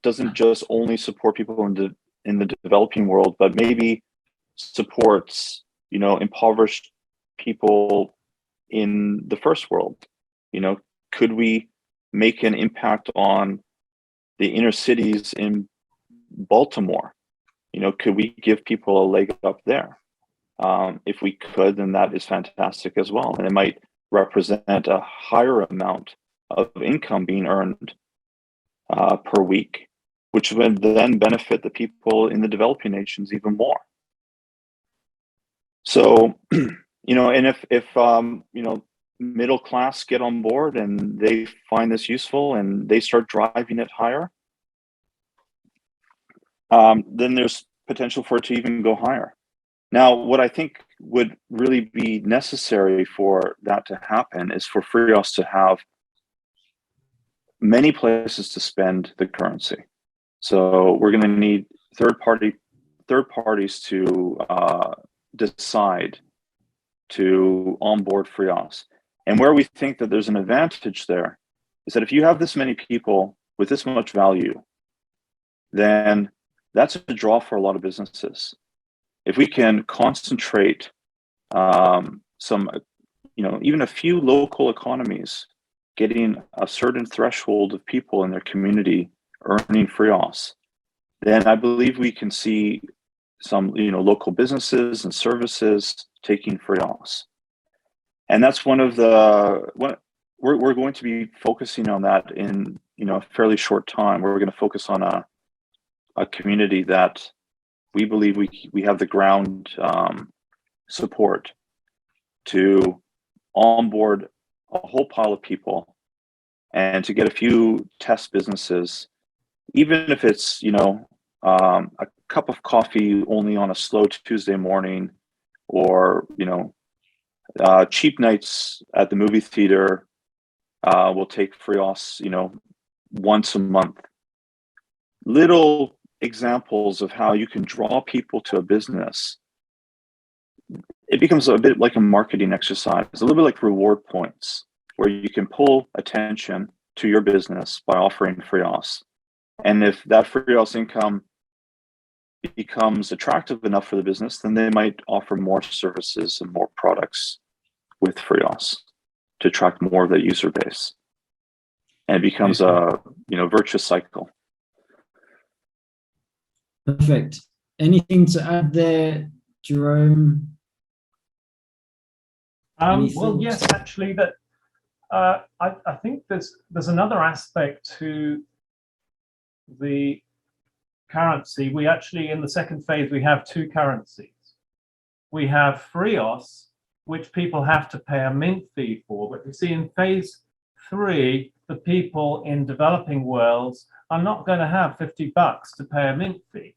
doesn't just only support people in the developing world, but maybe supports, impoverished people in the first world? Could we make an impact on the inner cities in Baltimore? Could we give people a leg up there? If we could, then that is fantastic as well. And it might represent a higher amount of income being earned per week, which would then benefit the people in the developing nations even more. So, and if middle class get on board and they find this useful and they start driving it higher, then there's potential for it to even go higher. Now, what I think would really be necessary for that to happen is for Freeos to have many places to spend the currency. So we're going to need third parties to decide to onboard Freeos. And where we think that there's an advantage there is that if you have this many people with this much value, then that's a draw for a lot of businesses. If we can concentrate some, even a few local economies getting a certain threshold of people in their community earning Freeos, then I believe we can see some, local businesses and services taking Freeos. And that's one of the, we're going to be focusing on that in, a fairly short time. We're going to focus on a community that we believe we have the ground support to onboard a whole pile of people and to get a few test businesses, even if it's, a cup of coffee only on a slow Tuesday morning, or, cheap nights at the movie theater. We'll take Freeos, once a month. Little examples of how you can draw people to a business. It becomes a bit like a marketing exercise, a little bit like reward points, where you can pull attention to your business by offering Freeos. And if that Freeos income becomes attractive enough for the business, then they might offer more services and more products with Freeos to attract more of the user base. And it becomes a virtuous cycle. Perfect. Anything to add there, Jerome? Well, yes, actually, that I think there's another aspect to the currency. We actually, in the second phase, we have two currencies. We have Freeos, which people have to pay a mint fee for. But you see, in phase 3, the people in developing worlds are not going to have $50 to pay a mint fee.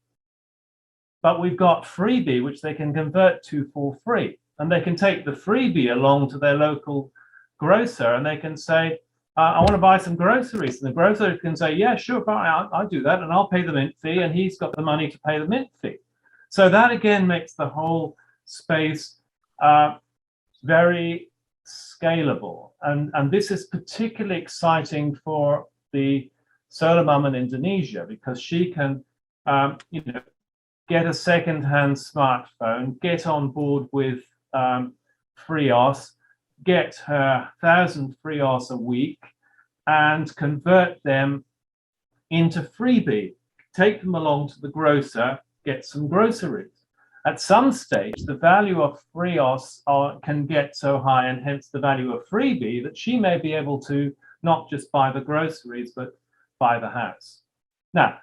But we've got freebie, which they can convert to for free. And they can take the freebie along to their local grocer, and they can say, I want to buy some groceries. And the grocer can say, yeah, sure, I'll do that, and I'll pay the mint fee, and he's got the money to pay the mint fee. So that, again, makes the whole space very scalable. And this is particularly exciting for the solar mum in Indonesia, because she can, get a second-hand smartphone, get on board with Freeos, get her 1,000 Freeos a week, and convert them into freebie. Take them along to the grocer, get some groceries. At some stage, the value of Freeos can get so high, and hence the value of freebie, that she may be able to not just buy the groceries, but buy the house. Now,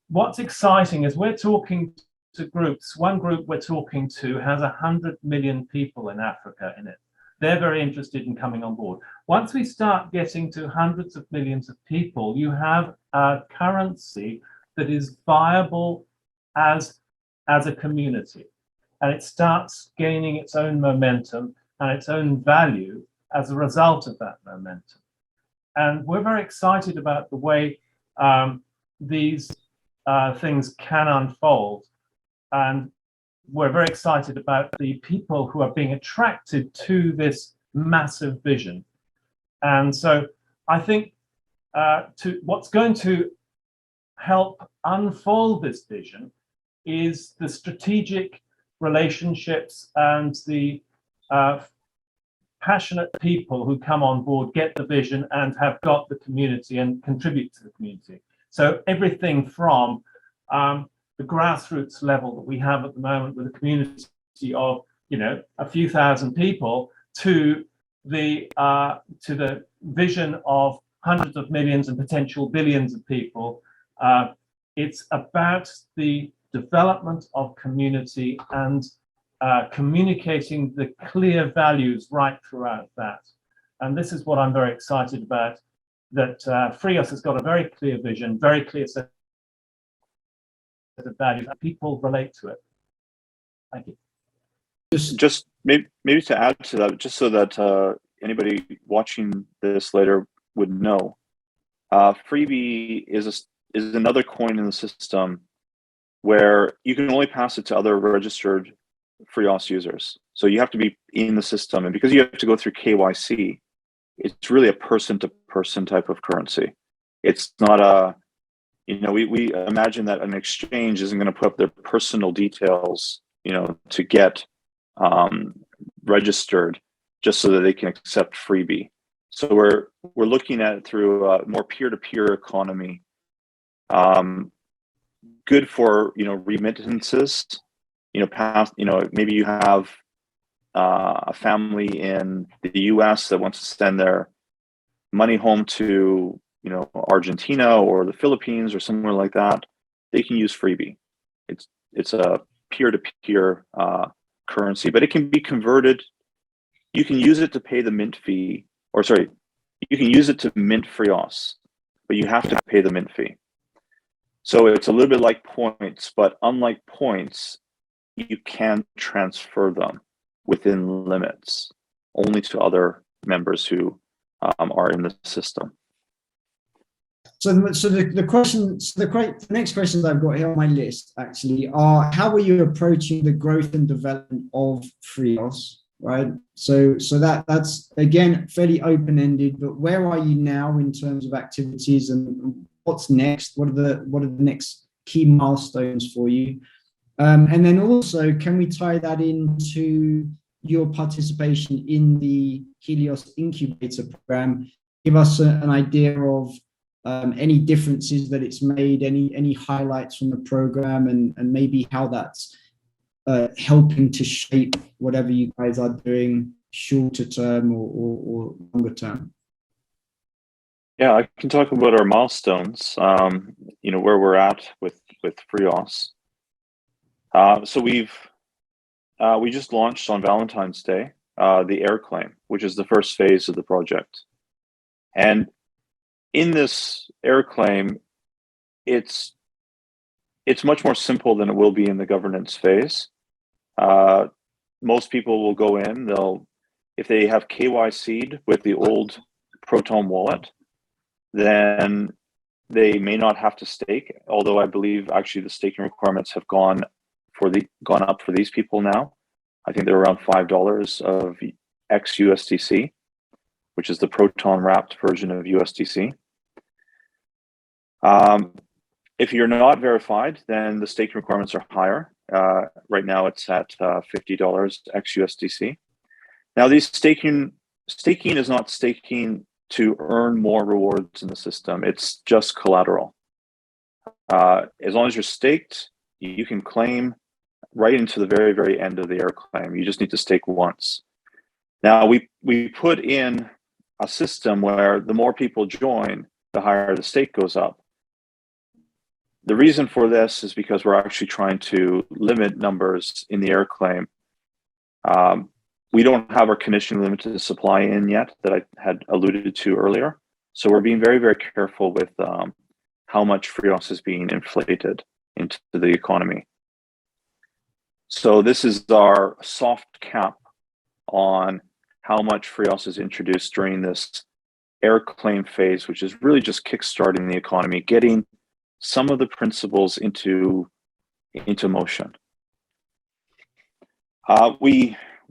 what's exciting is we're talking to groups. One group we're talking to has 100 million people in Africa in it. They're very interested in coming on board. Once we start getting to hundreds of millions of people, you have a currency that is viable as a community. And it starts gaining its own momentum and its own value as a result of that momentum. And we're very excited about the way these things can unfold. And we're very excited about the people who are being attracted to this massive vision. And so I think what's going to help unfold this vision is the strategic relationships and the passionate people who come on board, get the vision, and have got the community and contribute to the community. So everything from the grassroots level that we have at the moment with a community of, a few thousand people, to the vision of hundreds of millions and potential billions of people. It's about the development of community and communicating the clear values right throughout that. And this is what I'm very excited about, that Freeos has got a very clear vision, very clear set of values, and people relate to it. Thank you. Just maybe to add to that, just so that anybody watching this later would know, freebie is another coin in the system where you can only pass it to other registered Freeos users. So you have to be in the system, and because you have to go through KYC, it's really a person-to-person type of currency. It's not a, we imagine that an exchange isn't going to put up their personal details, to get registered just so that they can accept freebie. So we're looking at it through a more peer-to-peer economy, good for, remittances. Past, maybe you have a family in the US that wants to send their money home to, Argentina or the Philippines or somewhere like that. They can use Freebie. It's a peer-to-peer currency, but it can be converted. You can use it to pay the mint fee, or sorry, you can use it to mint Freeos, but you have to pay the mint fee. So it's a little bit like points, but unlike points, you can transfer them within limits, only to other members who are in the system. So the next questions I've got here on my list actually are: how are you approaching the growth and development of Freeos? Right. So that's again fairly open-ended, but where are you now in terms of activities, and what's next? What are the next key milestones for you? And then also, can we tie that into your participation in the Helios incubator program? Give us an idea of any differences that it's made, any highlights from the program, and maybe how that's helping to shape whatever you guys are doing shorter term or longer term. Yeah, I can talk about our milestones, where we're at with Freeos. So we just launched on Valentine's Day the air claim, which is the first phase of the project. And in this air claim, it's much more simple than it will be in the governance phase. Most people will go in, if they have KYC'd with the old Proton wallet, then they may not have to stake, although I believe actually the staking requirements have gone up for these people now. I think they're around $5 of XUSDC, which is the Proton wrapped version of USDC. If you're not verified, then the staking requirements are higher. Right now it's at $50 XUSDC. Now, staking is not staking to earn more rewards in the system. It's just collateral. As long as you're staked, you can claim right into the very, very end of the air claim. You just need to stake once. Now, we put in a system where the more people join, the higher the stake goes up. The reason for this is because we're actually trying to limit numbers in the air claim. We don't have our conditionally limited supply in yet that I had alluded to earlier. So we're being very, very careful with how much Freeos is being inflated into the economy. So this is our soft cap on how much Freeos is introduced during this air claim phase, which is really just kickstarting the economy, getting some of the principles into motion.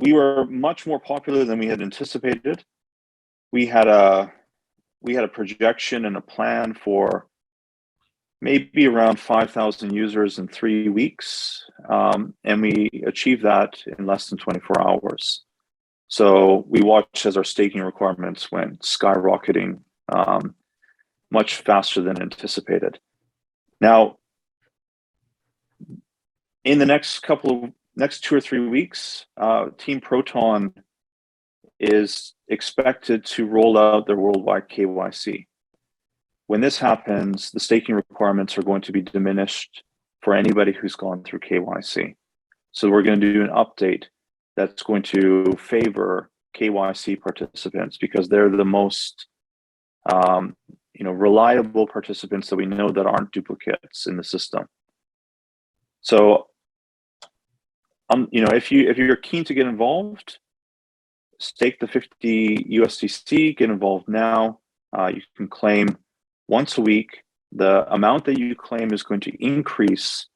We were much more popular than we had anticipated. We had a projection and a plan for maybe around 5,000 users in 3 weeks, and we achieved that in less than 24 hours. So we watched as our staking requirements went skyrocketing much faster than anticipated. Now, in the next 2 or 3 weeks, Team Proton is expected to roll out their worldwide KYC. When this happens, the staking requirements are going to be diminished for anybody who's gone through KYC. So we're going to do an update that's going to favor KYC participants because they're the most reliable participants that we know that aren't duplicates in the system. So if you're keen to get involved, stake the 50 USDC, get involved now. You can claim once a week. The amount that you claim is going to increase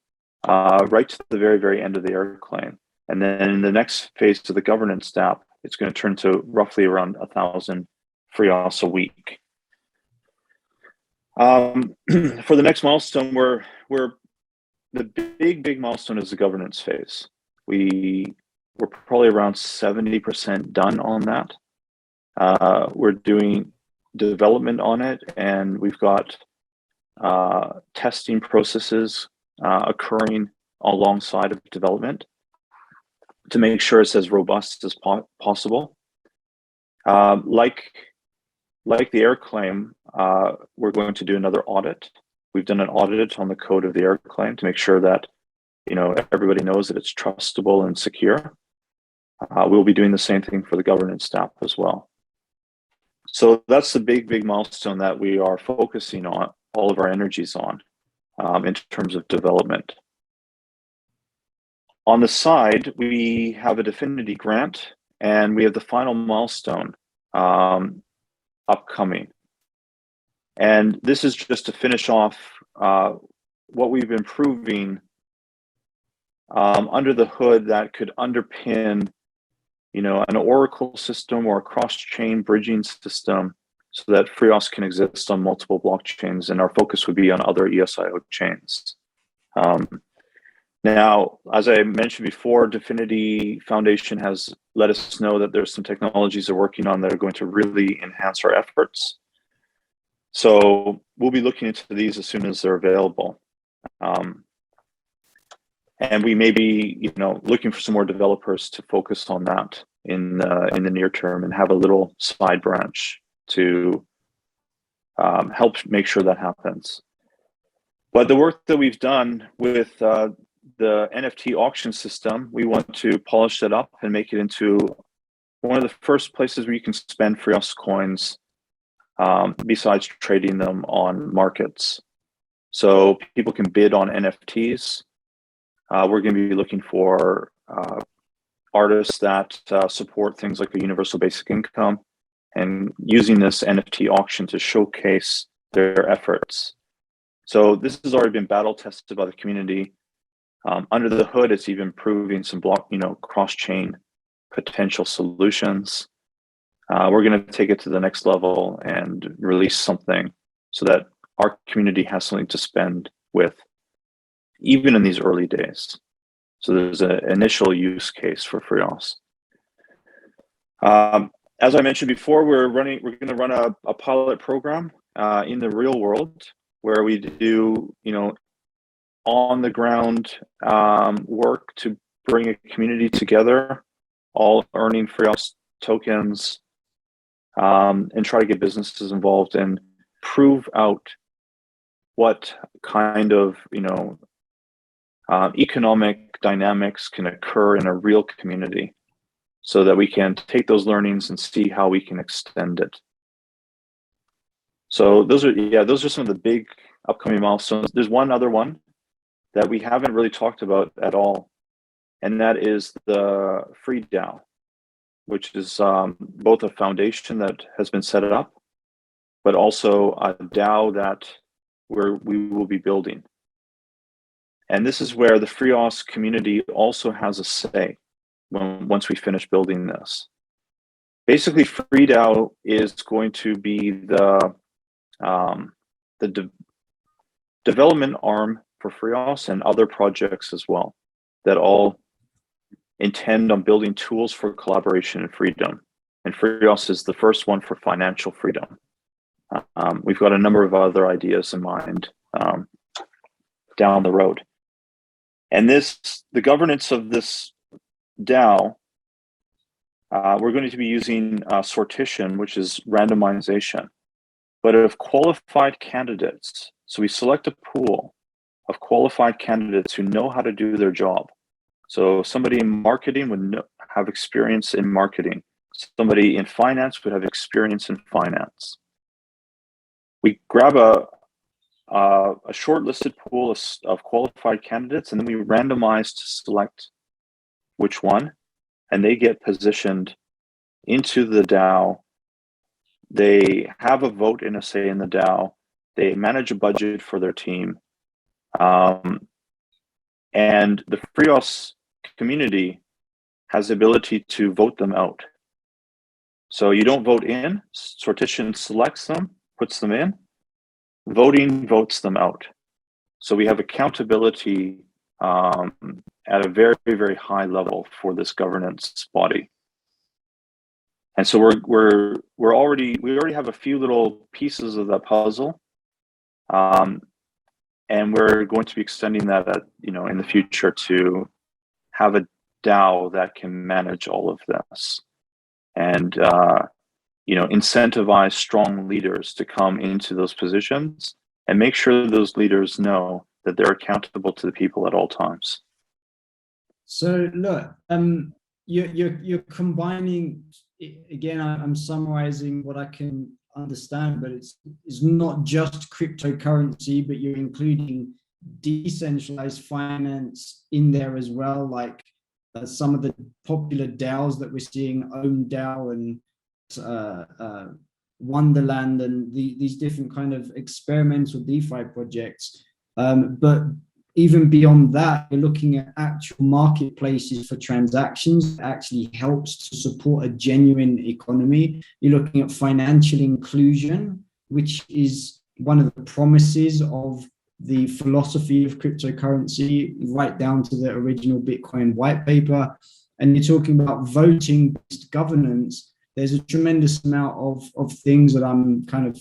right to the very, very end of the air claim. And then in the next phase of the governance step, it's going to turn to roughly around 1,000 Freeos a week. For the next milestone, the big milestone is the governance phase. We're probably around 70% done on that. We're doing development on it, and we've got testing processes occurring alongside of development to make sure it's as robust as possible. Like the air claim, we're going to do another audit. We've done an audit on the code of the air claim to make sure that everybody knows that it's trustable and secure. We'll be doing the same thing for the governance staff as well. So that's the big milestone that we are focusing on all of our energies on in terms of development. On the side, we have a DFINITY grant, and we have the final milestone upcoming. And this is just to finish off what we've been proving under the hood that could underpin an Oracle system or a cross-chain bridging system so that Freeos can exist on multiple blockchains, and our focus would be on other ESIO chains. Now, as I mentioned before, DFINITY Foundation has let us know that there's some technologies they're working on that are going to really enhance our efforts. So we'll be looking into these as soon as they're available. And we may be, looking for some more developers to focus on that in the near term and have a little side branch to help make sure that happens. But the work that we've done with the NFT auction system, we want to polish that up and make it into one of the first places where you can spend Freeos coins besides trading them on markets. So people can bid on NFTs. We're going to be looking for artists that support things like the Universal Basic Income and using this NFT auction to showcase their efforts. So this has already been battle tested by the community. Under the hood, it's even proving some cross-chain potential solutions. We're going to take it to the next level and release something so that our community has something to spend with, even in these early days. So there's an initial use case for Freeos. As I mentioned before, we're going to run a pilot program in the real world where we do, on the ground work to bring a community together, all earning Freeos tokens, and try to get businesses involved and prove out what kind of economic dynamics can occur in a real community, so that we can take those learnings and see how we can extend it. So those are some of the big upcoming milestones. There's one other one that we haven't really talked about at all, and that is the Free DAO, which is both a foundation that has been set up, but also a DAO that we will be building. And this is where the Freeos community also has a say once we finish building this. Basically, Free DAO is going to be the development arm for Freeos and other projects as well, that all intend on building tools for collaboration and freedom. And Freeos is the first one for financial freedom. We've got a number of other ideas in mind down the road. And the governance of this DAO, we're going to be using sortition, which is randomization, but of qualified candidates. So we select a pool of qualified candidates who know how to do their job. So somebody in marketing would have experience in marketing. Somebody in finance would have experience in finance. We grab a shortlisted pool of qualified candidates, and then we randomize to select which one, and they get positioned into the DAO. They have a vote and a say in the DAO. They manage a budget for their team. And the Freeos community has the ability to vote them out. So you don't vote in, sortition selects them, puts them in, voting votes them out. So we have accountability at a very, very high level for this governance body. And so we already have a few little pieces of that puzzle. and we're going to be extending that in the future to have a DAO that can manage all of this, and incentivize strong leaders to come into those positions and make sure those leaders know that they're accountable to the people at all times. So look, you're combining, again, I'm summarizing what I can understand, but it's not just cryptocurrency, but you're including decentralized finance in there as well, like some of the popular DAOs that we're seeing, Own DAO and Wonderland, and these different kind of experimental DeFi projects. But even beyond that, we're looking at actual marketplaces for transactions that actually helps to support a genuine economy. You're looking at financial inclusion, which is one of the promises of the philosophy of cryptocurrency, right down to the original Bitcoin white paper. And you're talking about voting-based governance. There's a tremendous amount of things that I'm kind of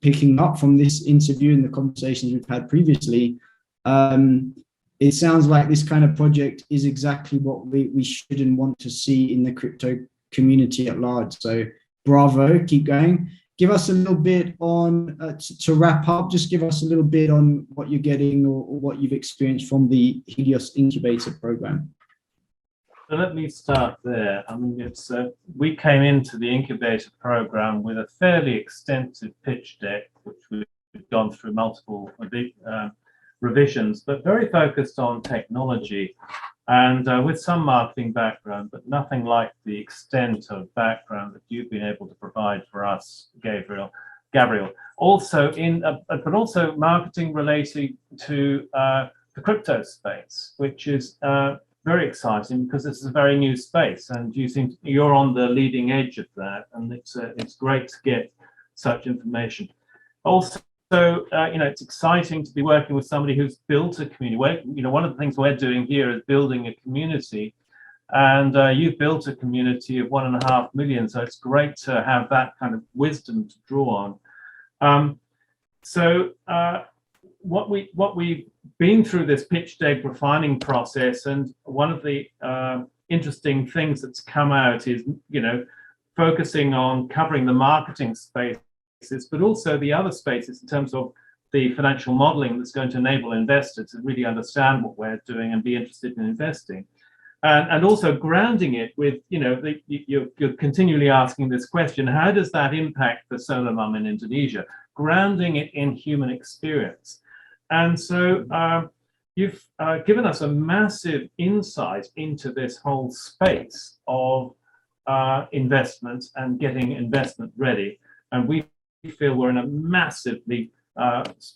picking up from this interview and the conversations we've had previously. It sounds like this kind of project is exactly what we should and want to see in the crypto community at large. So bravo, keep going. Give us a little bit on, to wrap up, just give us a little bit on what you're getting or what you've experienced from the Helios incubator program. So let me start there. I mean, we came into the incubator program with a fairly extensive pitch deck, which we've gone through multiple revisions, but very focused on technology and with some marketing background, but nothing like the extent of background that you've been able to provide for us, Gabriel. Also but also marketing related to the crypto space, which is very exciting because this is a very new space, and you're on the leading edge of that, and it's great to get such information. Also, it's exciting to be working with somebody who's built a community. One of the things we're doing here is building a community, and you've built a community of 1.5 million. So it's great to have that kind of wisdom to draw on. What we've been through this pitch deck refining process, and one of the interesting things that's come out is focusing on covering the marketing space, but also the other spaces in terms of the financial modeling that's going to enable investors to really understand what we're doing and be interested in investing. And also grounding it with, you're continually asking this question, how does that impact the solar mum in Indonesia? Grounding it in human experience. And so you've given us a massive insight into this whole space of investment and getting investment ready. And we feel we're in a massively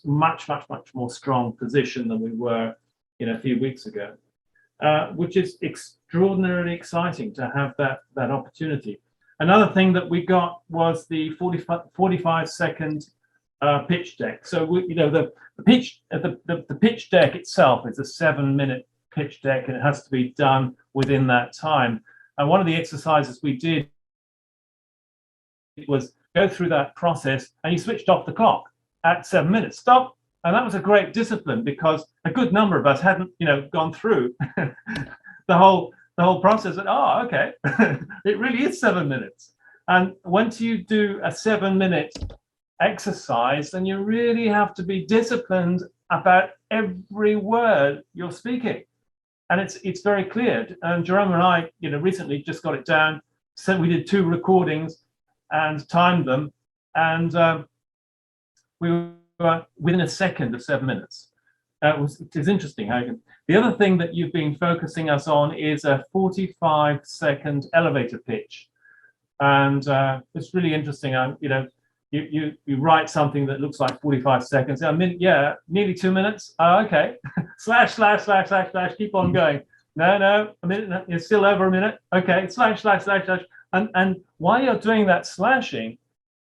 much more strong position than we were a few weeks ago, which is extraordinarily exciting to have that opportunity. Another thing that we got was the 45-second pitch deck. So the pitch deck itself is a 7-minute pitch deck, and it has to be done within that time. And one of the exercises we did was go through that process, and you switched off the clock at 7 minutes. Stop. And that was a great discipline, because a good number of us hadn't, gone through the whole process. And okay, it really is 7 minutes. And once you do a 7-minute exercise, then you really have to be disciplined about every word you're speaking. And it's very clear. And Jerome and I, recently just got it down. So we did 2 recordings and timed them, and we were within a second of 7 minutes. It is interesting how the other thing that you've been focusing us on is a 45-second elevator pitch, and it's really interesting. You write something that looks like 45 seconds. A minute, yeah, nearly 2 minutes. Okay, slash, keep on going. No, a minute, it's still over a minute. Okay, slash. And while you're doing that slashing,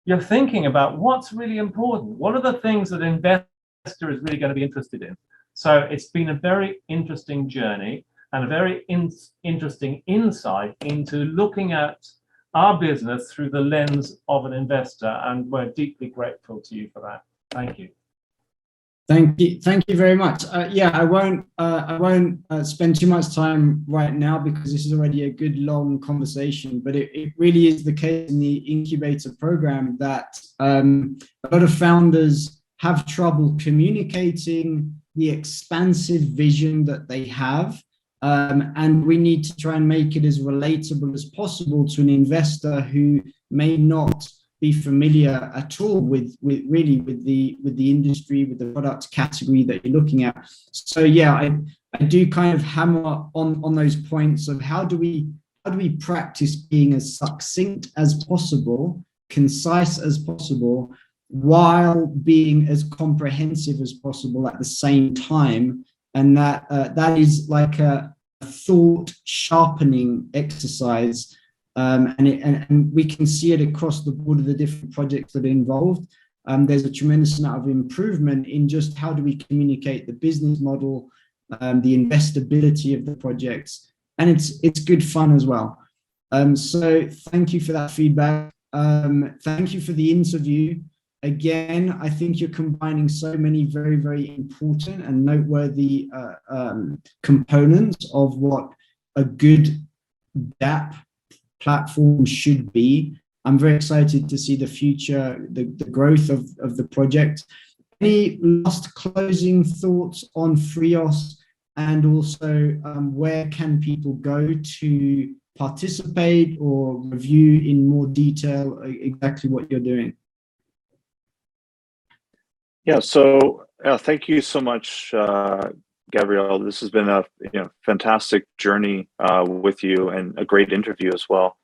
you're thinking about what's really important. What are the things that an investor is really going to be interested in? So it's been a very interesting journey and a very interesting insight into looking at our business through the lens of an investor, and we're deeply grateful to you for that. Thank you. Thank you very much. Yeah, I won't spend too much time right now because this is already a good long conversation. But it really is the case in the incubator program that a lot of founders have trouble communicating the expansive vision that they have, and we need to try and make it as relatable as possible to an investor who may not be familiar at all with the industry, with the product category that you're looking at. So yeah, I do kind of hammer on those points of how do we practice being as succinct as possible, concise as possible, while being as comprehensive as possible at the same time. And that is like a thought sharpening exercise. And we can see it across the board of the different projects that are involved. There's a tremendous amount of improvement in just how do we communicate the business model, the investability of the projects, and it's good fun as well. So thank you for that feedback. Thank you for the interview. Again, I think you're combining so many very, very important and noteworthy components of what a good DApp platform should be. I'm very excited to see the future, the growth of the project. Any last closing thoughts on Freeos, and also where can people go to participate or review in more detail exactly what you're doing? Yeah, so thank you so much, Gabrielle. This has been a fantastic journey with you, and a great interview as well.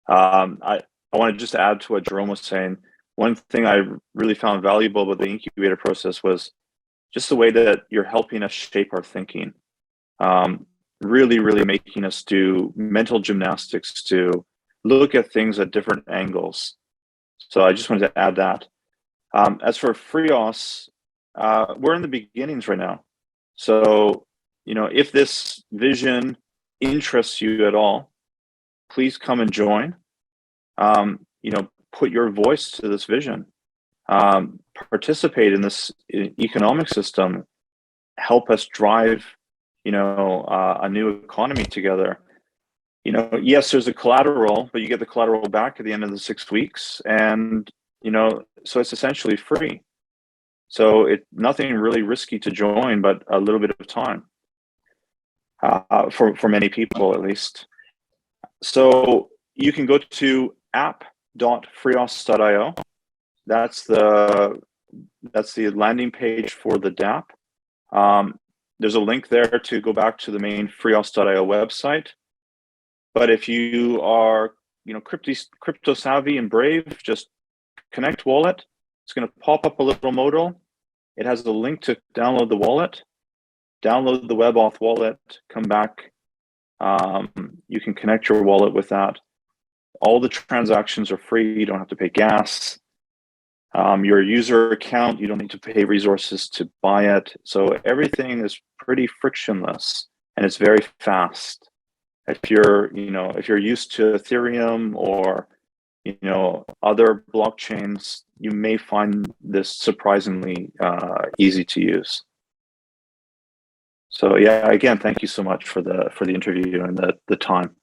I want to just add to what Jerome was saying. One thing I really found valuable about the incubator process was just the way that you're helping us shape our thinking. Really making us do mental gymnastics to look at things at different angles. So I just wanted to add that. As for Freeos, we're in the beginnings right now. So, if this vision interests you at all, please come and join. Put your voice to this vision. Participate in this economic system. Help us drive, a new economy together. Yes, there's a collateral, but you get the collateral back at the end of the 6 weeks, and so it's essentially free. So it's nothing really risky to join, but a little bit of time for many people at least. So you can go to app.freeos.io. That's the landing page for the DApp. There's a link there to go back to the main freeos.io website. But if you are crypto savvy and brave, just connect wallet. It's going to pop up a little modal. It has a link to download the wallet. Download the WebAuth wallet. Come back. You can connect your wallet with that. All the transactions are free. You don't have to pay gas. Your user account, you don't need to pay resources to buy it. So everything is pretty frictionless, and it's very fast. If you're used to Ethereum or other blockchains, you may find this surprisingly easy to use. So yeah, again, thank you so much for the interview and the time.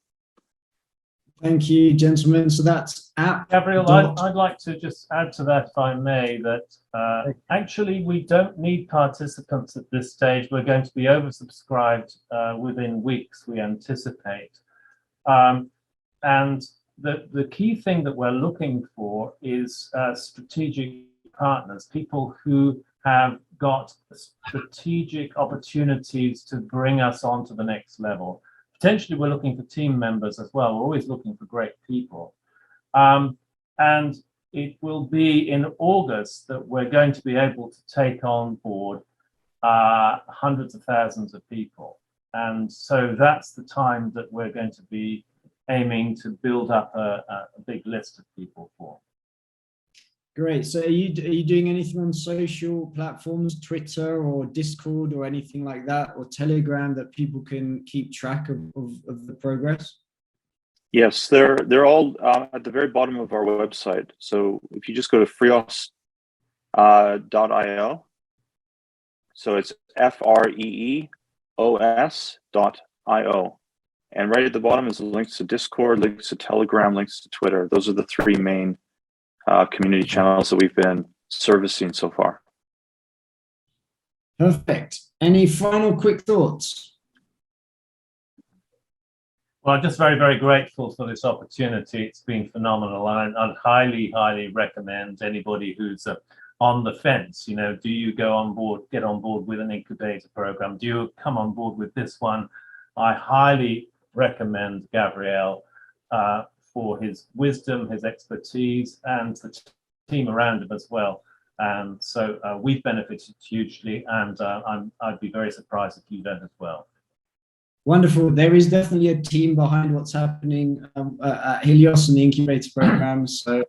Thank you, gentlemen. So that's app. Gabriel, I'd like to just add to that, if I may, that actually we don't need participants at this stage. We're going to be oversubscribed within weeks, we anticipate. And the key thing that we're looking for is strategic partners, people who have got strategic opportunities to bring us on to the next level. Potentially, we're looking for team members as well. We're always looking for great people. And it will be in August that we're going to be able to take on board hundreds of thousands of people. And so that's the time that we're going to be aiming to build up a big list of people for. Great. So are you doing anything on social platforms, Twitter or Discord or anything like that, or Telegram, that people can keep track of the progress? Yes, they're all at the very bottom of our website. So if you just go to freeos.io, So it's freeos.io. And right at the bottom is links to Discord, links to Telegram, links to Twitter. Those are the three main community channels that we've been servicing so far. Perfect. Any final quick thoughts? Well, I'm just very, very grateful for this opportunity. It's been phenomenal. And I'd highly, highly recommend anybody who's on the fence, do you get on board with an incubator program? Do you come on board with this one? I highly recommend Gabriel for his wisdom, his expertise, and the team around him as well. And so we've benefited hugely, and I'd be very surprised if you don't as well. Wonderful. There is definitely a team behind what's happening at Helios and the incubator program. So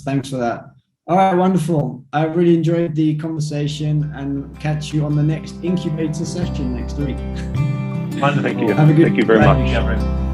thanks for that. All right, wonderful. I really enjoyed the conversation, and catch you on the next incubator session next week. Wonderful. Thank you. Have a good Thank you very night. much. Thank you, Gabriel.